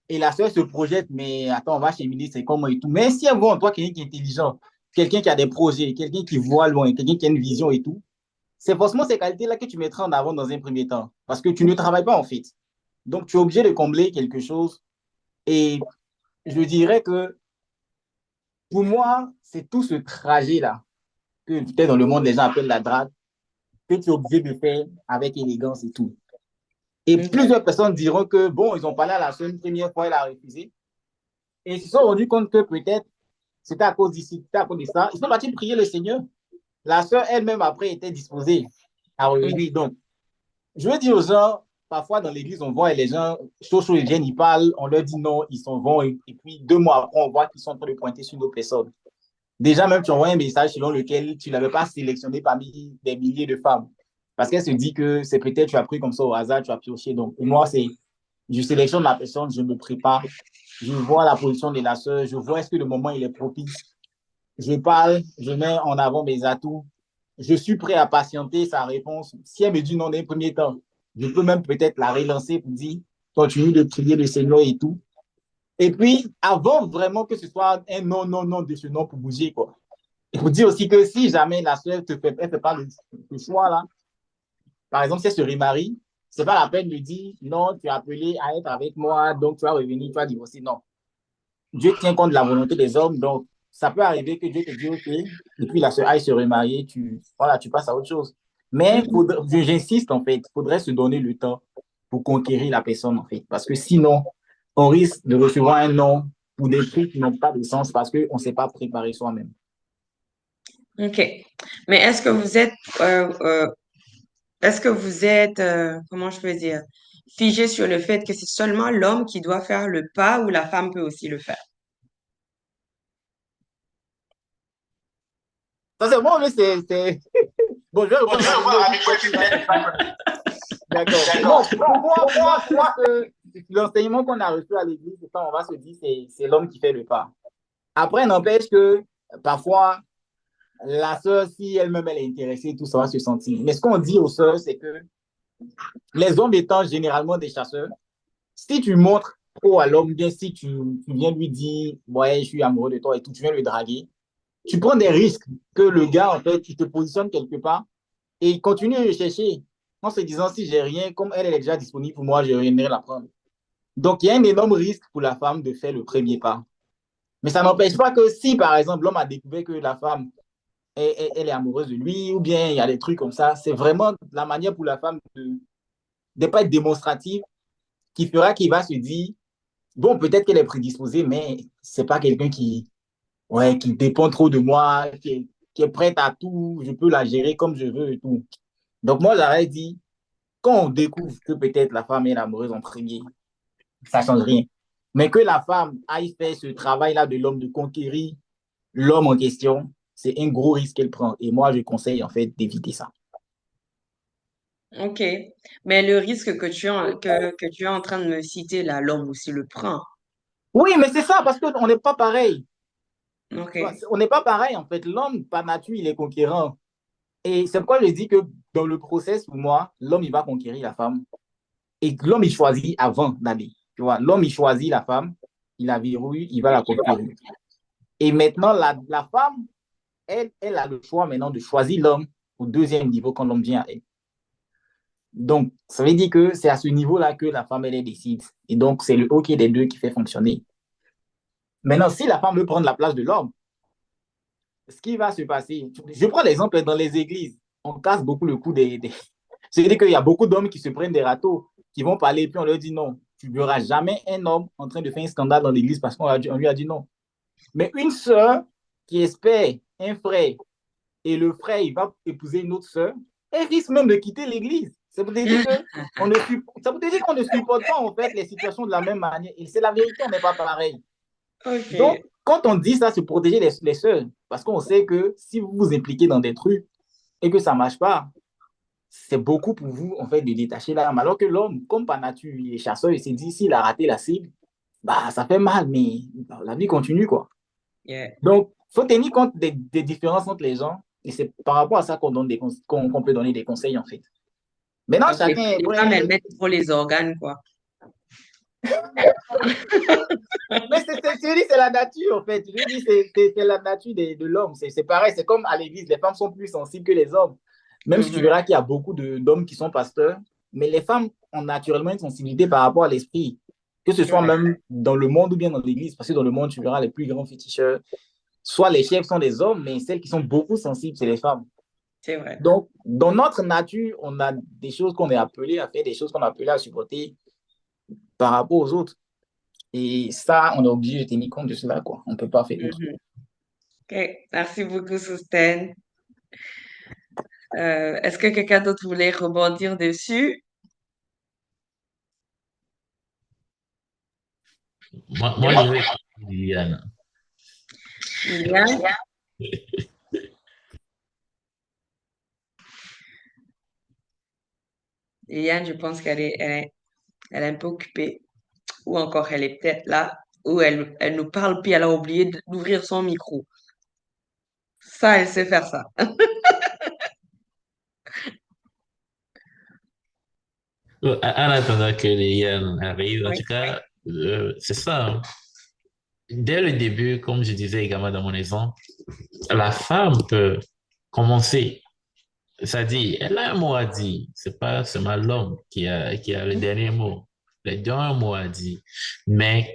Et la sœur se projette, mais attends, on va cheminer, c'est comment et tout. Mais si elle voit en toi quelqu'un qui est intelligent, quelqu'un qui a des projets, quelqu'un qui voit loin, quelqu'un qui a une vision et tout, c'est forcément ces qualités-là que tu mettras en avant dans un premier temps. Parce que tu ne travailles pas en fait. Donc, tu es obligé de combler quelque chose. Et je dirais que pour moi, c'est tout ce trajet-là que peut-être dans le monde, les gens appellent la drague, que tu es obligé de faire avec élégance et tout. Et plusieurs personnes diront que, bon, ils ont parlé à la sœur une première fois, elle a refusé. Et ils se sont rendus compte que peut-être c'était à cause d'ici, c'était à cause de ça. Ils sont partis prier le Seigneur. La sœur elle-même, après, était disposée à revenir. Donc, je veux dire aux gens, parfois dans l'église, on voit et les gens, chaud, ils viennent, ils parlent, on leur dit non, ils s'en vont. Et puis, 2 mois après, on voit qu'ils sont en train de pointer sur nos personnes. Déjà, même, tu envoies un message selon lequel tu ne l'avais pas sélectionné parmi des milliers de femmes. Parce qu'elle se dit que c'est peut-être, tu as pris comme ça au hasard, tu as pioché. Donc, pour moi, c'est, je sélectionne la personne, je me prépare, je vois la position de la sœur, je vois est-ce que le moment il est propice. Je parle, je mets en avant mes atouts. Je suis prêt à patienter sa réponse. Si elle me dit non dans un premier temps, je peux même peut-être la relancer pour dire continue de prier le Seigneur et tout. Et puis, avant vraiment que ce soit un non, non, non de ce non pour bouger, quoi. Il faut dire aussi que si jamais la soeur elle fait pas le choix, là, par exemple, si elle se remarie, c'est pas la peine de dire non, tu es appelé à être avec moi, donc tu vas revenir, tu vas divorcer. Non. Dieu tient compte de la volonté des hommes, donc ça peut arriver que Dieu te dise OK, et puis la sœur aille se remarier, voilà, tu passes à autre chose. Mais j'insiste, en fait, il faudrait se donner le temps pour conquérir la personne, en fait, parce que sinon, on risque de recevoir un non pour des trucs qui n'ont pas de sens parce qu'on ne s'est pas préparé soi-même. OK. Mais est-ce que vous êtes, comment je peux dire, figé sur le fait que c'est seulement l'homme qui doit faire le pas ou la femme peut aussi le faire? Ça, c'est bon, mais c'est... Bon, je vais répondre rapidement. D'accord. Non, pour moi, l'enseignement qu'on a reçu à l'église, c'est ça, on va se dire, c'est l'homme qui fait le pas. Après, n'empêche que parfois, la sœur, si elle-même elle est intéressée, tout ça va se sentir. Mais ce qu'on dit aux sœurs, c'est que les hommes étant généralement des chasseurs, si tu montres trop à l'homme, bien si tu viens lui dire, ouais, je suis amoureux de toi et tout, tu viens le draguer, tu prends des risques que le gars, en fait, il te positionne quelque part et il continue à le chercher en se disant, si j'ai rien, comme elle est déjà disponible pour moi, je viendrai la prendre. Donc, il y a un énorme risque pour la femme de faire le premier pas. Mais ça n'empêche pas que si, par exemple, l'homme a découvert que la femme, elle est amoureuse de lui, ou bien il y a des trucs comme ça, c'est vraiment la manière pour la femme de ne pas être démonstrative qui fera qu'il va se dire, bon, peut-être qu'elle est prédisposée, mais c'est pas quelqu'un qui dépend trop de moi, qui est prête à tout, je peux la gérer comme je veux et tout. Donc, moi, j'aurais dit, quand on découvre que peut-être la femme est amoureuse en premier, ça ne change rien. Mais que la femme aille faire ce travail-là de l'homme, de conquérir l'homme en question, c'est un gros risque qu'elle prend. Et moi, je conseille en fait d'éviter ça. OK. Mais le risque que tu es en train de me citer là, l'homme aussi le prend. Oui, mais c'est ça, parce qu'on n'est pas pareil. OK. On n'est pas pareil, en fait. L'homme, par nature, il est conquérant. Et c'est pourquoi je dis que dans le process, pour moi, l'homme, il va conquérir la femme. Et l'homme, il choisit avant d'aller. Tu vois, l'homme, il choisit la femme, il la verrouille, il va la conquérir. Et maintenant, la femme, elle a le choix maintenant de choisir l'homme au deuxième niveau quand l'homme vient à elle. Donc, ça veut dire que c'est à ce niveau-là que la femme, elle décide. Et donc, c'est le OK des deux qui fait fonctionner. Maintenant, si la femme veut prendre la place de l'homme, ce qui va se passer, je prends l'exemple dans les églises, on casse beaucoup le cou C'est-à-dire qu'il y a beaucoup d'hommes qui se prennent des râteaux, qui vont parler, et puis on leur dit non. Tu ne verras jamais un homme en train de faire un scandale dans l'église parce qu'on lui a dit non. Mais une sœur qui espère un frère et le frère, il va épouser une autre sœur, elle risque même de quitter l'église. Ça peut dire qu'on ne supporte pas en fait les situations de la même manière. Et c'est la vérité, on n'est pas pareil. Ok. Donc, quand on dit ça, c'est protéger les sœurs. Parce qu'on sait que si vous vous impliquez dans des trucs et que ça ne marche pas, c'est beaucoup pour vous en fait de détacher l'âme. Alors que l'homme, comme par nature, il est chasseur, il s'est dit s'il a raté la cible, bah ça fait mal, mais la vie continue quoi. Yeah. Donc, il faut tenir compte des différences entre les gens et c'est par rapport à ça qu'on peut donner des conseils en fait. Maintenant, Donc, chacun les femmes, elles mettent trop les organes, quoi. Mais c'est la nature, en fait. Je dis, c'est la nature de l'homme. C'est pareil, c'est comme à l'église, les femmes sont plus sensibles que les hommes. Même si tu verras qu'il y a beaucoup d'hommes qui sont pasteurs, mais les femmes ont naturellement une sensibilité par rapport à l'esprit, que ce soit même dans le monde ou bien dans l'église, parce que dans le monde, tu verras les plus grands féticheurs, soit les chefs sont des hommes, mais celles qui sont beaucoup sensibles, c'est les femmes. C'est vrai. Donc, dans notre nature, on a des choses qu'on est appelé à faire, des choses qu'on est appelé à supporter par rapport aux autres. Et ça, on est obligé de tenir compte de cela, quoi. On ne peut pas faire autre. Ok, merci beaucoup, Sousten. Est-ce que quelqu'un d'autre voulait rebondir dessus? Moi, je vais Liliane. Liliane? Liliane, je pense qu'elle est un peu occupée. Ou encore, elle est peut-être là, ou elle nous parle, puis elle a oublié d'ouvrir son micro. Ça, elle sait faire ça. En attendant que Liliane arrive, en Oui. tout cas, c'est ça. Hein. Dès le début, comme je disais également dans mon exemple, la femme peut commencer. C'est-à-dire, elle a un mot à dire. C'est pas seulement l'homme qui a le dernier mot. Les deux ont un mot à dire. Mais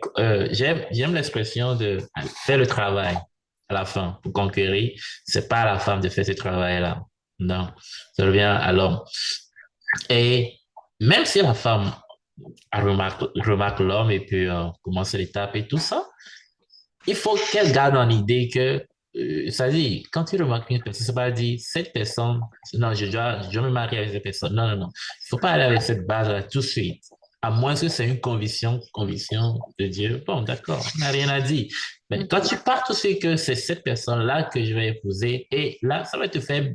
j'aime l'expression de faire le travail à la fin pour conquérir. C'est pas à la femme de faire ce travail-là. Non, ça revient à l'homme. Et même si la femme remarque l'homme et puis commence l'étape et tout ça, il faut qu'elle garde en idée que, ça dit, quand tu remarques une personne, c'est pas dire, cette personne, non, je dois me marier avec cette personne. Non, non, non. Il faut pas aller avec cette base-là tout de suite. À moins que c'est une conviction de Dieu. Bon, d'accord, on n'a rien à dire. Mais quand tu pars tout de suite que c'est cette personne-là que je vais épouser, et là, ça va te faire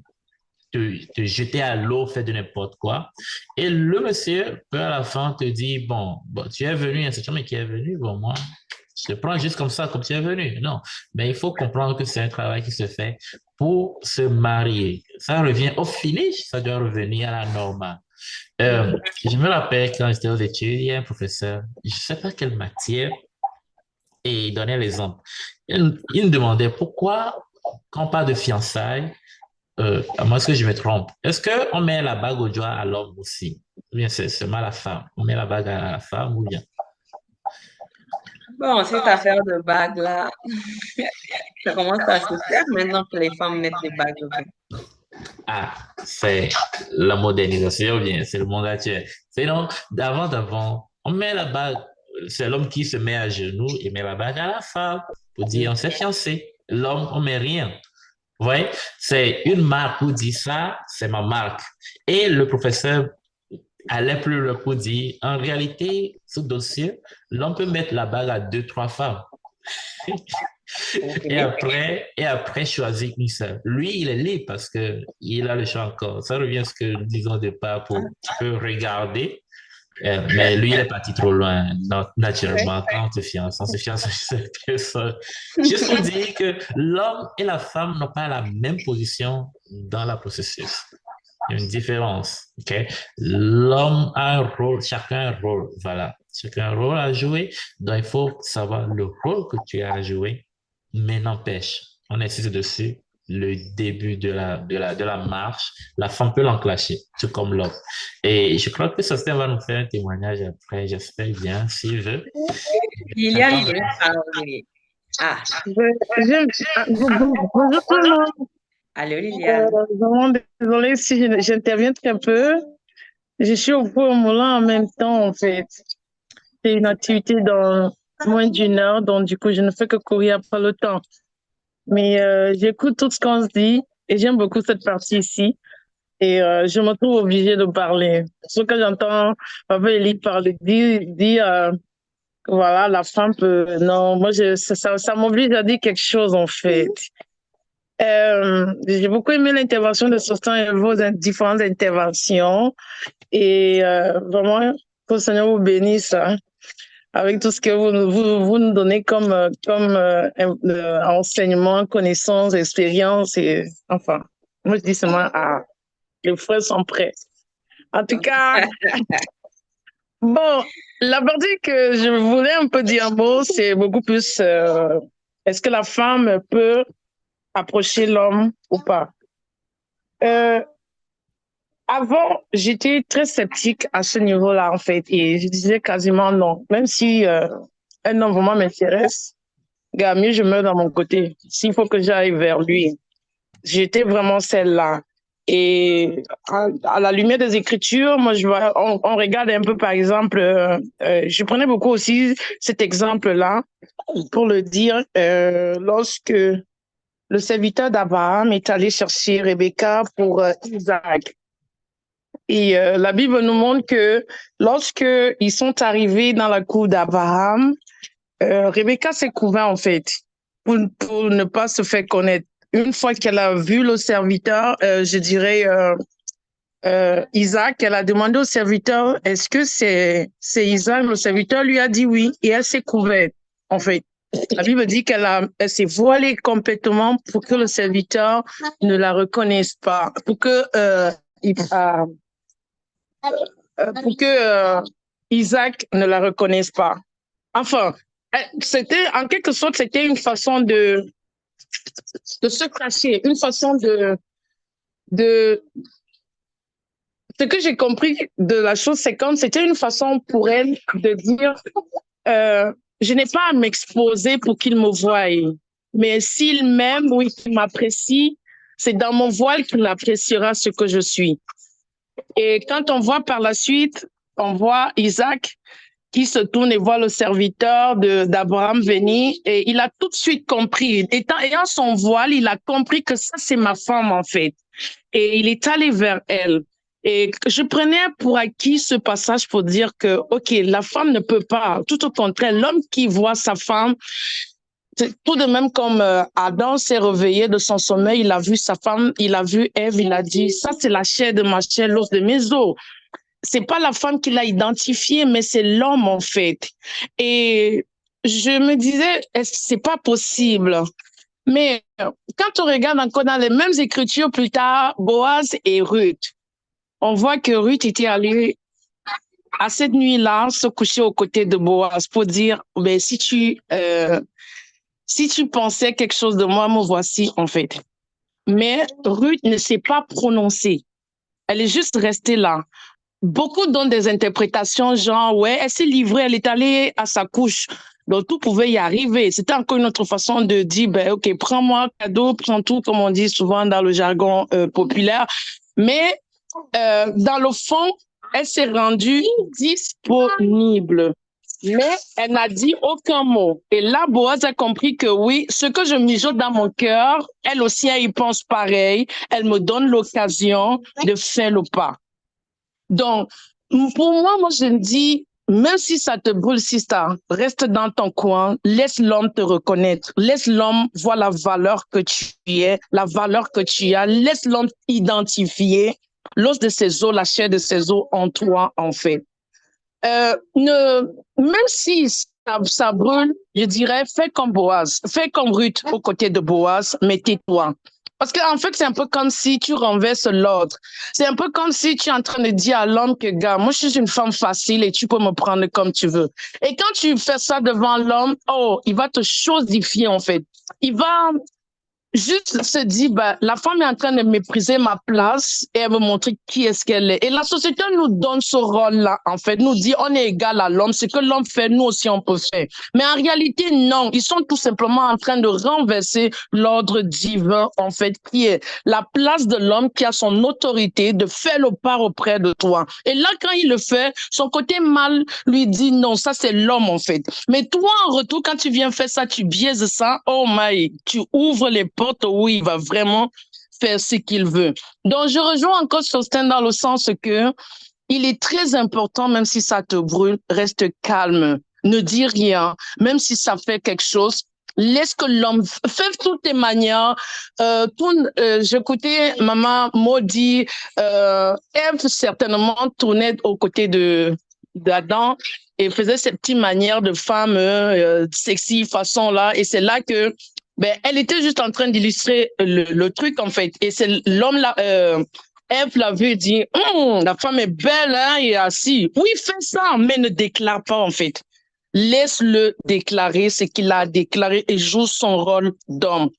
te jeter à l'eau, faire de n'importe quoi. Et le monsieur peut à la fin te dire, bon, tu es venu, un certain mais qui est venu, bon, moi, je te prends juste comme ça, comme tu es venu. Non, mais il faut comprendre que c'est un travail qui se fait pour se marier. Ça revient au finish, ça doit revenir à la normale. Je me rappelle quand j'étais aux études, il y a un professeur, je ne sais pas quelle matière, et il donnait l'exemple. Il me demandait pourquoi, quand on parle de fiançailles, à moins que je me trompe, est-ce qu'on met la bague au doigt à l'homme aussi? Ou bien c'est seulement la femme? On met la bague à la femme ou bien? Bon, cette affaire de bague-là, ça commence à se faire maintenant que les femmes mettent des bagues au doigt. Ah, c'est la modernisation ou bien c'est le monde actuel. Sinon, d'avant, on met la bague, c'est l'homme qui se met à genoux et met la bague à la femme pour dire on s'est fiancé. L'homme, on met rien. Vous voyez, c'est une marque pour dire ça, c'est ma marque. Et le professeur allait plus loin pour dire, en réalité, ce dossier, l'homme peut mettre la bague à deux, trois femmes. Et après choisir une seule. Lui, il est libre parce que il a le choix encore. Ça revient à ce que nous disons au départ pour tu peux regarder. Mais lui, il est parti trop loin. Naturellement, quand on se fiance à cette personne. Juste pour dire que l'homme et la femme n'ont pas la même position dans la processus. Il y a une différence. OK? L'homme a un rôle, chacun a un rôle. Voilà. Chacun a un rôle à jouer. Donc, il faut savoir le rôle que tu as à jouer. Mais n'empêche, on insiste dessus. Le début de la marche, la femme peut l'enclencher, tout comme l'homme. Et je crois que Sostène va nous faire un témoignage après, j'espère bien, s'il veut. Liliane, il veut parler. Ah, Bonjour tout le monde. allô Liliane. Vraiment désolée si j'interviens très peu. Je suis au four au moulin en même temps, en fait. C'est une activité dans moins d'une heure, donc du coup, je ne fais que courir après le temps. Mais j'écoute tout ce qu'on se dit et j'aime beaucoup cette partie ici. Et je me trouve obligée de parler. Ce que j'entends Papa Elie parler, dire voilà, la femme peut... Non, moi, ça m'oblige à dire quelque chose, en fait. J'ai beaucoup aimé l'intervention de Sostan et vos différentes interventions. Et vraiment, que le Seigneur vous bénisse hein, avec tout ce que vous nous donnez comme enseignement, connaissances, expérience. Et, enfin, moi, je dis seulement, les frères sont prêts. En tout cas, bon, la partie que je voulais un peu dire un mot, c'est beaucoup plus est-ce que la femme peut approcher l'homme ou pas? Avant, j'étais très sceptique à ce niveau-là, en fait, et je disais quasiment non. Même si un homme vraiment m'intéresse, gars, mieux je meurs dans mon côté. S'il faut que j'aille vers lui, j'étais vraiment celle-là. Et à la lumière des Écritures, moi, on regarde un peu, par exemple, je prenais beaucoup aussi cet exemple-là pour le dire, lorsque le serviteur d'Abraham est allé chercher Rebecca pour Isaac. Et la Bible nous montre que lorsque ils sont arrivés dans la cour d'Abraham, Rebecca s'est couverte en fait pour ne pas se faire connaître. Une fois qu'elle a vu le serviteur, je dirais Isaac, elle a demandé au serviteur, est-ce que c'est Isaac? Le serviteur lui a dit oui et elle s'est couverte en fait. La Bible dit qu'elle s'est voilée complètement pour que le serviteur ne la reconnaisse pas, pour que Isaac ne la reconnaisse pas. Enfin, c'était en quelque sorte, c'était une façon de se cacher, une façon de ce que j'ai compris de la chose, c'est comme c'était une façon pour elle de dire je n'ai pas à m'exposer pour qu'il me voie, mais s'il m'aime ou qu'il m'apprécie, c'est dans mon voile qu'il appréciera ce que je suis. Et quand on voit par la suite, on voit Isaac qui se tourne et voit le serviteur d'Abraham venir et il a tout de suite compris. Ayant son voile, il a compris que ça, c'est ma femme en fait. Et il est allé vers elle. Et je prenais pour acquis ce passage pour dire que, OK, la femme ne peut pas, tout au contraire, l'homme qui voit sa femme, tout de même comme Adam s'est réveillé de son sommeil, il a vu sa femme, il a vu Ève, il a dit, ça c'est la chair de ma chair, l'os de mes os. C'est pas la femme qui l'a identifiée, mais c'est l'homme en fait. Et je me disais, est-ce que c'est pas possible? Mais quand on regarde encore dans les mêmes écritures plus tard, Boaz et Ruth, on voit que Ruth était allée à cette nuit-là se coucher aux côtés de Boaz pour dire, ben, si tu pensais quelque chose de moi, me voici en fait. Mais Ruth ne s'est pas prononcée. Elle est juste restée là. Beaucoup donnent des interprétations genre, ouais, elle s'est livrée, elle est allée à sa couche. Donc, tout pouvait y arriver. C'était encore une autre façon de dire, ben, OK, prends-moi cadeau, prends tout, comme on dit souvent dans le jargon populaire. Mais dans le fond, elle s'est rendue disponible. Mais elle n'a dit aucun mot. Et là, Boaz a compris que oui, ce que je mijote dans mon cœur, elle aussi, elle y pense pareil. Elle me donne l'occasion de faire le pas. Donc, pour moi, je me dis, même si ça te brûle, sister, reste dans ton coin, laisse l'homme te reconnaître, laisse l'homme voir la valeur que tu es, la valeur que tu as, laisse l'homme identifier l'os de ses os, la chair de ses os en toi, en fait. Même si ça brûle, je dirais, fais comme Boaz, fais comme Ruth aux côtés de Boaz, mais tais-toi. Parce qu'en fait, c'est un peu comme si tu renverses l'ordre. C'est un peu comme si tu es en train de dire à l'homme que, gars, moi, je suis une femme facile et tu peux me prendre comme tu veux. Et quand tu fais ça devant l'homme, oh, il va te chosifier, en fait. Il va juste se dit, bah, la femme est en train de mépriser ma place et elle veut montrer qui est-ce qu'elle est. Et la société nous donne ce rôle-là, en fait, nous dit on est égal à l'homme, ce que l'homme fait, nous aussi on peut faire. Mais en réalité, non, ils sont tout simplement en train de renverser l'ordre divin, en fait, qui est la place de l'homme qui a son autorité de faire le pas auprès de toi. Et là, quand il le fait, son côté mal lui dit non, ça c'est l'homme, en fait. Mais toi, en retour, quand tu viens faire ça, tu biaises ça, oh my, tu ouvres les portes où il va vraiment faire ce qu'il veut. Donc, je rejoins encore Sosten dans le sens que il est très important, même si ça te brûle, reste calme. Ne dis rien, même si ça fait quelque chose. Laisse que l'homme fait toutes les manières. J'écoutais maman Maudit, Ève certainement tournait aux côtés d'Adam et faisait ses petites manières de femme sexy façon là. Et c'est là que ben, elle était juste en train d'illustrer le truc en fait. Et c'est l'homme là. Ève l'a vu et dit, la femme est belle, hein, et assise. Oui, fais ça, mais ne déclare pas, en fait. Laisse-le déclarer ce qu'il a déclaré et joue son rôle d'homme.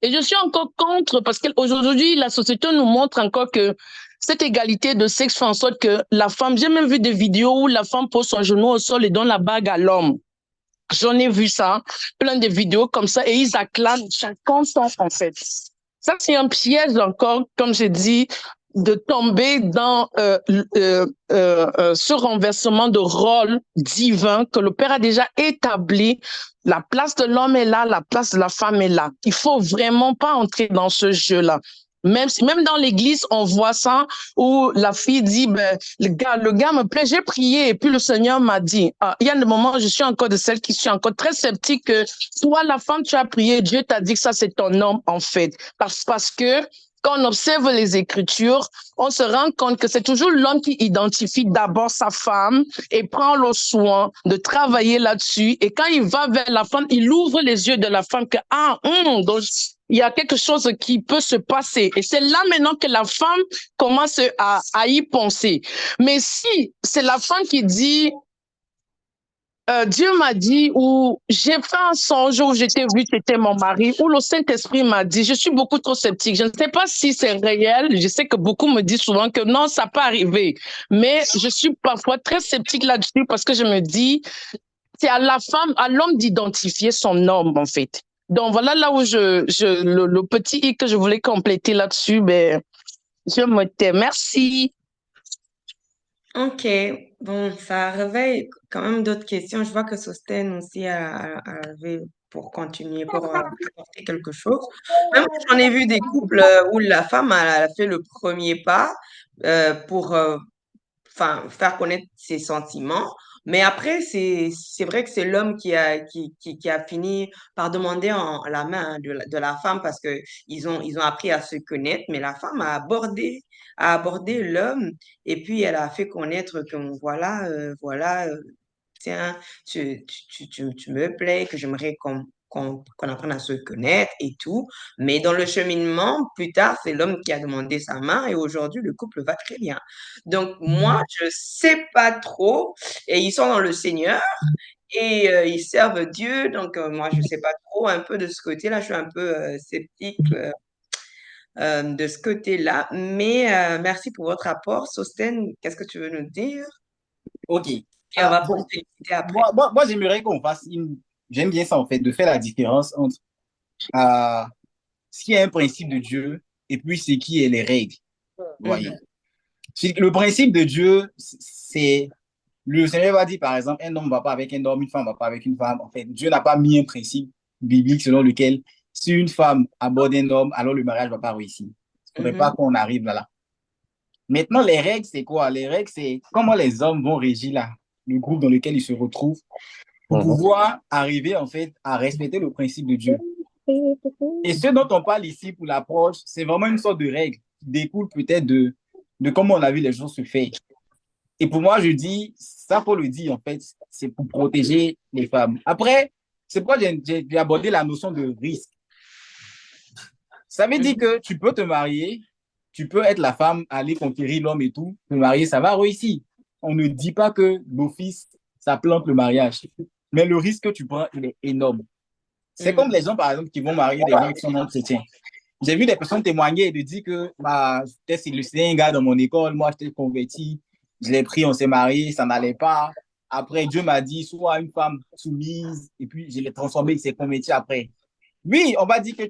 Et je suis encore contre, parce qu'aujourd'hui, la société nous montre encore que cette égalité de sexe fait en sorte que la femme, j'ai même vu des vidéos où la femme pose son genou au sol et donne la bague à l'homme. J'en ai vu ça, plein de vidéos comme ça, et ils acclament chacun son, en fait. Ça, c'est un piège encore, comme j'ai dit, de tomber dans ce renversement de rôle divin que le Père a déjà établi. La place de l'homme est là, la place de la femme est là. Il faut vraiment pas entrer dans ce jeu-là. Même dans l'église, on voit ça où la fille dit, ben, le gars me plaît, j'ai prié et puis le Seigneur m'a dit, il y a des moments où je suis encore de celles qui suis encore très sceptique que toi, la femme, tu as prié, Dieu t'a dit que ça, c'est ton homme, en fait. Parce que quand on observe les Écritures, on se rend compte que c'est toujours l'homme qui identifie d'abord sa femme et prend le soin de travailler là-dessus. Et quand il va vers la femme, il ouvre les yeux de la femme que, donc, il y a quelque chose qui peut se passer. Et c'est là maintenant que la femme commence à y penser. Mais si c'est la femme qui dit, Dieu m'a dit, ou j'ai fait un songe où j'étais vu, c'était mon mari, ou le Saint-Esprit m'a dit, je suis beaucoup trop sceptique. Je ne sais pas si c'est réel. Je sais que beaucoup me disent souvent que non, ça peut arriver. Mais je suis parfois très sceptique là-dessus parce que je me dis, c'est à la femme, à l'homme d'identifier son homme, en fait. Donc voilà là où le petit i que je voulais compléter là-dessus, ben, je me tais. Merci. Ok, bon, ça réveille quand même d'autres questions. Je vois que Sosten aussi a levé pour continuer, pour apporter quelque chose. Même j'en ai vu des couples où la femme a fait le premier pas pour enfin, faire connaître ses sentiments. Mais après, c'est vrai que c'est l'homme qui a fini par demander la main de la femme parce que ils ont appris à se connaître. Mais la femme a abordé l'homme et puis elle a fait connaître que voilà, tiens, tu me plais, que j'aimerais qu'on apprenne à se connaître et tout. Mais dans le cheminement, plus tard, c'est l'homme qui a demandé sa main et aujourd'hui, le couple va très bien. Donc, moi, je sais pas trop. Et ils sont dans le Seigneur et ils servent Dieu. Donc, moi, je sais pas trop un peu de ce côté-là. Je suis un peu sceptique de ce côté-là. Mais merci pour votre rapport. Sosten, qu'est-ce que tu veux nous dire? Ok. Et on va Bon, poursuivre après. moi j'aimerais qu'on fasse une. J'aime bien ça, en fait, de faire la différence entre ce qui est un principe de Dieu et puis ce qui est les règles. Vous voyez. Mhm. Le principe de Dieu, c'est. Le Seigneur va dire, par exemple, un homme ne va pas avec un homme, une femme ne va pas avec une femme. En fait, Dieu n'a pas mis un principe biblique selon lequel si une femme aborde un homme, alors le mariage ne va pas réussir. Il ne faudrait pas Mhm. qu'on arrive là. Maintenant, les règles, c'est quoi? Les règles, c'est comment les hommes vont régir là, le groupe dans lequel ils se retrouvent pour pouvoir arriver, en fait, à respecter le principe de Dieu. Et ce dont on parle ici pour l'approche, c'est vraiment une sorte de règle qui découle peut-être de comment on a vu les choses se faire. Et pour moi, je dis, ça faut le dire, en fait, c'est pour protéger les femmes. Après, c'est pourquoi j'ai abordé la notion de risque. Ça veut dire Mhm. que tu peux te marier, tu peux être la femme, aller conquérir l'homme et tout, te marier, ça va réussir. On ne dit pas que d'office, ça plante le mariage. Mais le risque que tu prends, il est énorme. C'est comme les gens, par exemple, qui vont marier des gens qui sont non chrétiens. J'ai vu des personnes témoigner et de dire que c'était un gars dans mon école, moi, j'étais converti, je l'ai pris, on s'est marié, ça n'allait pas. Après, Dieu m'a dit, sois une femme soumise, et puis je l'ai transformé, il s'est converti après. Oui, on va dire que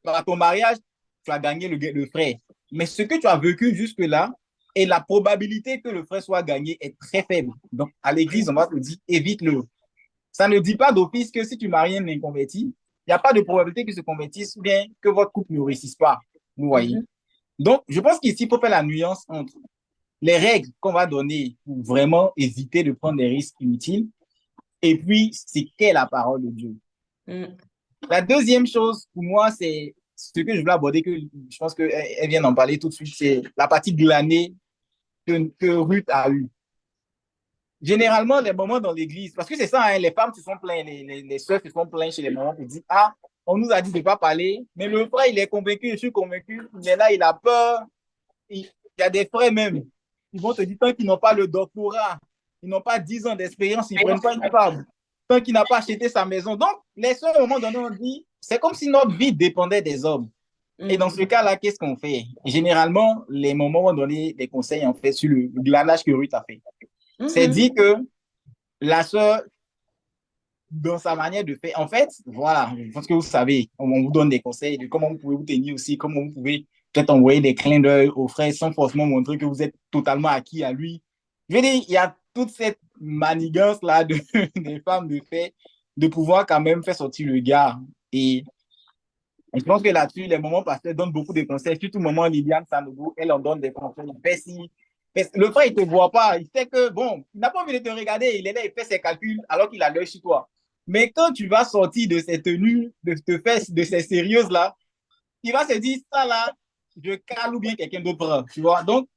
par ton mariage, tu as gagné le frère. Mais ce que tu as vécu jusque-là, et la probabilité que le frère soit gagné est très faible. Donc, à l'église, on va te dire, évite-le. Ça ne dit pas d'office que si tu maries un inconverti, il n'y a pas de probabilité qu'il se convertisse ou bien que votre couple ne réussisse pas. Vous voyez. Donc, je pense qu'ici, il faut faire la nuance entre les règles qu'on va donner pour vraiment éviter de prendre des risques inutiles et puis c'est qu'est la parole de Dieu. La deuxième chose, pour moi, c'est ce que je voulais aborder, que je pense qu'elle vient d'en parler tout de suite, c'est la partie glanée que Ruth a eue. Généralement, les moments dans l'église, parce que c'est ça, hein, les femmes se sont plaintes, les soeurs se sont plaintes chez les mamans pour dire, ah, on nous a dit de ne pas parler, mais le frère, il est convaincu, je suis convaincu, il est là, il a peur. Il y a des frères même, ils vont te dire, tant qu'ils n'ont pas le doctorat, ils n'ont pas 10 ans d'expérience, ils ne prennent pas une femme, tant qu'il n'a pas acheté sa maison. Donc, les soeurs, à un moment donné, on dit, c'est comme si notre vie dépendait des hommes. Et dans ce cas-là, qu'est-ce qu'on fait? Généralement, les mamans vont donner des conseils, en fait, sur le glanage que Ruth a fait. C'est dit que la sœur, dans sa manière de faire, en fait, voilà, je pense que vous savez, on vous donne des conseils de comment vous pouvez vous tenir aussi, comment vous pouvez peut-être envoyer des clins d'œil aux frères sans forcément montrer que vous êtes totalement acquis à lui. Je veux dire, il y a toute cette manigance-là des femmes de fait, de pouvoir quand même faire sortir le gars. Et je pense que là-dessus, les moments pasteurs donnent beaucoup de conseils, surtout le moment Liliane Sanogo, elle en donne des conseils. Le frère, il ne te voit pas. Il sait que, bon, il n'a pas envie de te regarder. Il est là, il fait ses calculs alors qu'il a l'œil sur toi. Mais quand tu vas sortir de ces tenues, de ces sérieuses-là, il va se dire, ça là, je cale ou bien quelqu'un d'autre. Tu vois? Donc,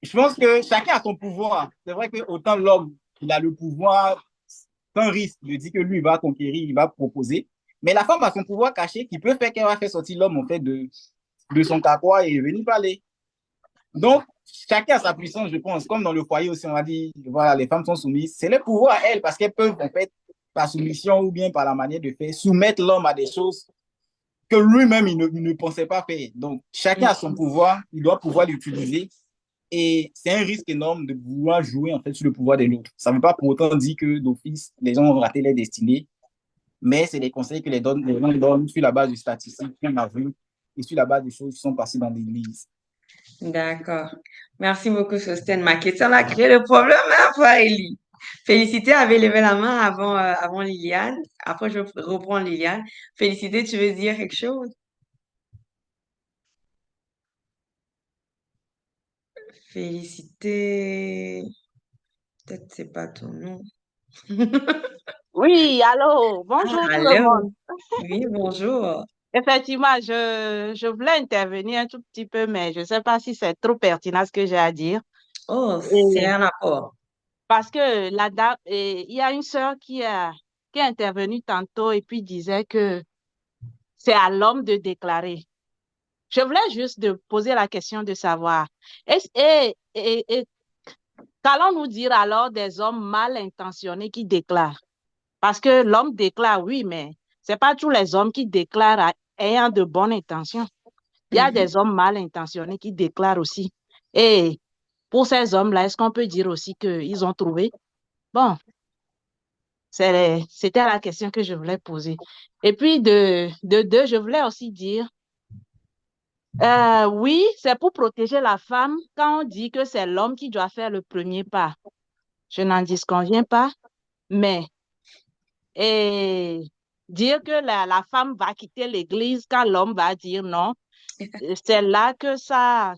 je pense que chacun a son pouvoir. C'est vrai que autant l'homme, il a le pouvoir sans risque de dire que lui, il va conquérir, il va proposer. Mais la femme a son pouvoir caché qui peut faire qu'elle va faire sortir l'homme, en fait, de son carquois et venir parler. Donc, chacun a sa puissance, je pense. Comme dans le foyer aussi, on a dit, voilà, les femmes sont soumises. C'est le pouvoir à elles parce qu'elles peuvent, en fait, par soumission ou bien par la manière de faire, soumettre l'homme à des choses que lui-même, il ne pensait pas faire. Donc, chacun a son pouvoir, il doit pouvoir l'utiliser. Et c'est un risque énorme de vouloir jouer, en fait, sur le pouvoir de l'autre. Ça ne veut pas pour autant dire que, d'office, les gens ont raté leur destinée, mais c'est des conseils que les gens donnent sur la base de statistiques qu'on a vues et sur la base des choses qui sont passées dans l'Église. D'accord. Merci beaucoup, Sosten. Ma question a créé le problème, hein, pour Ellie. Félicité avait levé la main avant Liliane. Après, je reprends Liliane. Félicité, tu veux dire quelque chose? Félicité. Peut-être c'est pas ton nom. Oui, allô, bonjour tout le Allô? monde. Oui, bonjour. Effectivement, je voulais intervenir un tout petit peu, mais je ne sais pas si c'est trop pertinent ce que j'ai à dire. Oh, c'est Et un apport. parce que la dame, il y a une sœur qui est intervenue tantôt et puis disait que c'est à l'homme de déclarer. Je voulais juste de poser la question de savoir, qu'allons-nous dire alors des hommes mal intentionnés qui déclarent? Parce que l'homme déclare, oui, mais ce n'est pas tous les hommes qui déclarent ayant de bonnes intentions. Il y a des hommes mal intentionnés qui déclarent aussi. Et pour ces hommes-là, est-ce qu'on peut dire aussi qu'ils ont trouvé? Bon, c'était la question que je voulais poser. Et puis, de deux, je voulais aussi dire, oui, c'est pour protéger la femme quand on dit que c'est l'homme qui doit faire le premier pas. Je n'en disconviens pas, mais et dire que la femme va quitter l'église quand l'homme va dire non, c'est là que ça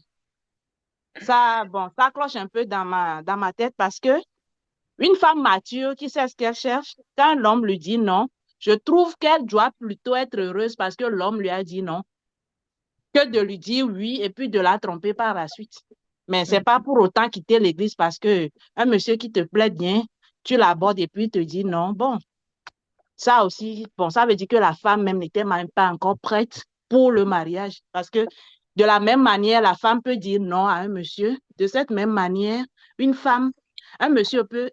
cloche un peu dans ma tête parce que une femme mature qui sait ce qu'elle cherche, quand l'homme lui dit non, je trouve qu'elle doit plutôt être heureuse parce que l'homme lui a dit non, que de lui dire oui et puis de la tromper par la suite. Mais c'est pas pour autant quitter l'église parce que un monsieur qui te plaît bien, tu l'abordes et puis il te dit non. Bon, ça aussi, bon, ça veut dire que la femme même n'était même pas encore prête pour le mariage. Parce que de la même manière, la femme peut dire non à un monsieur. De cette même manière, un monsieur peut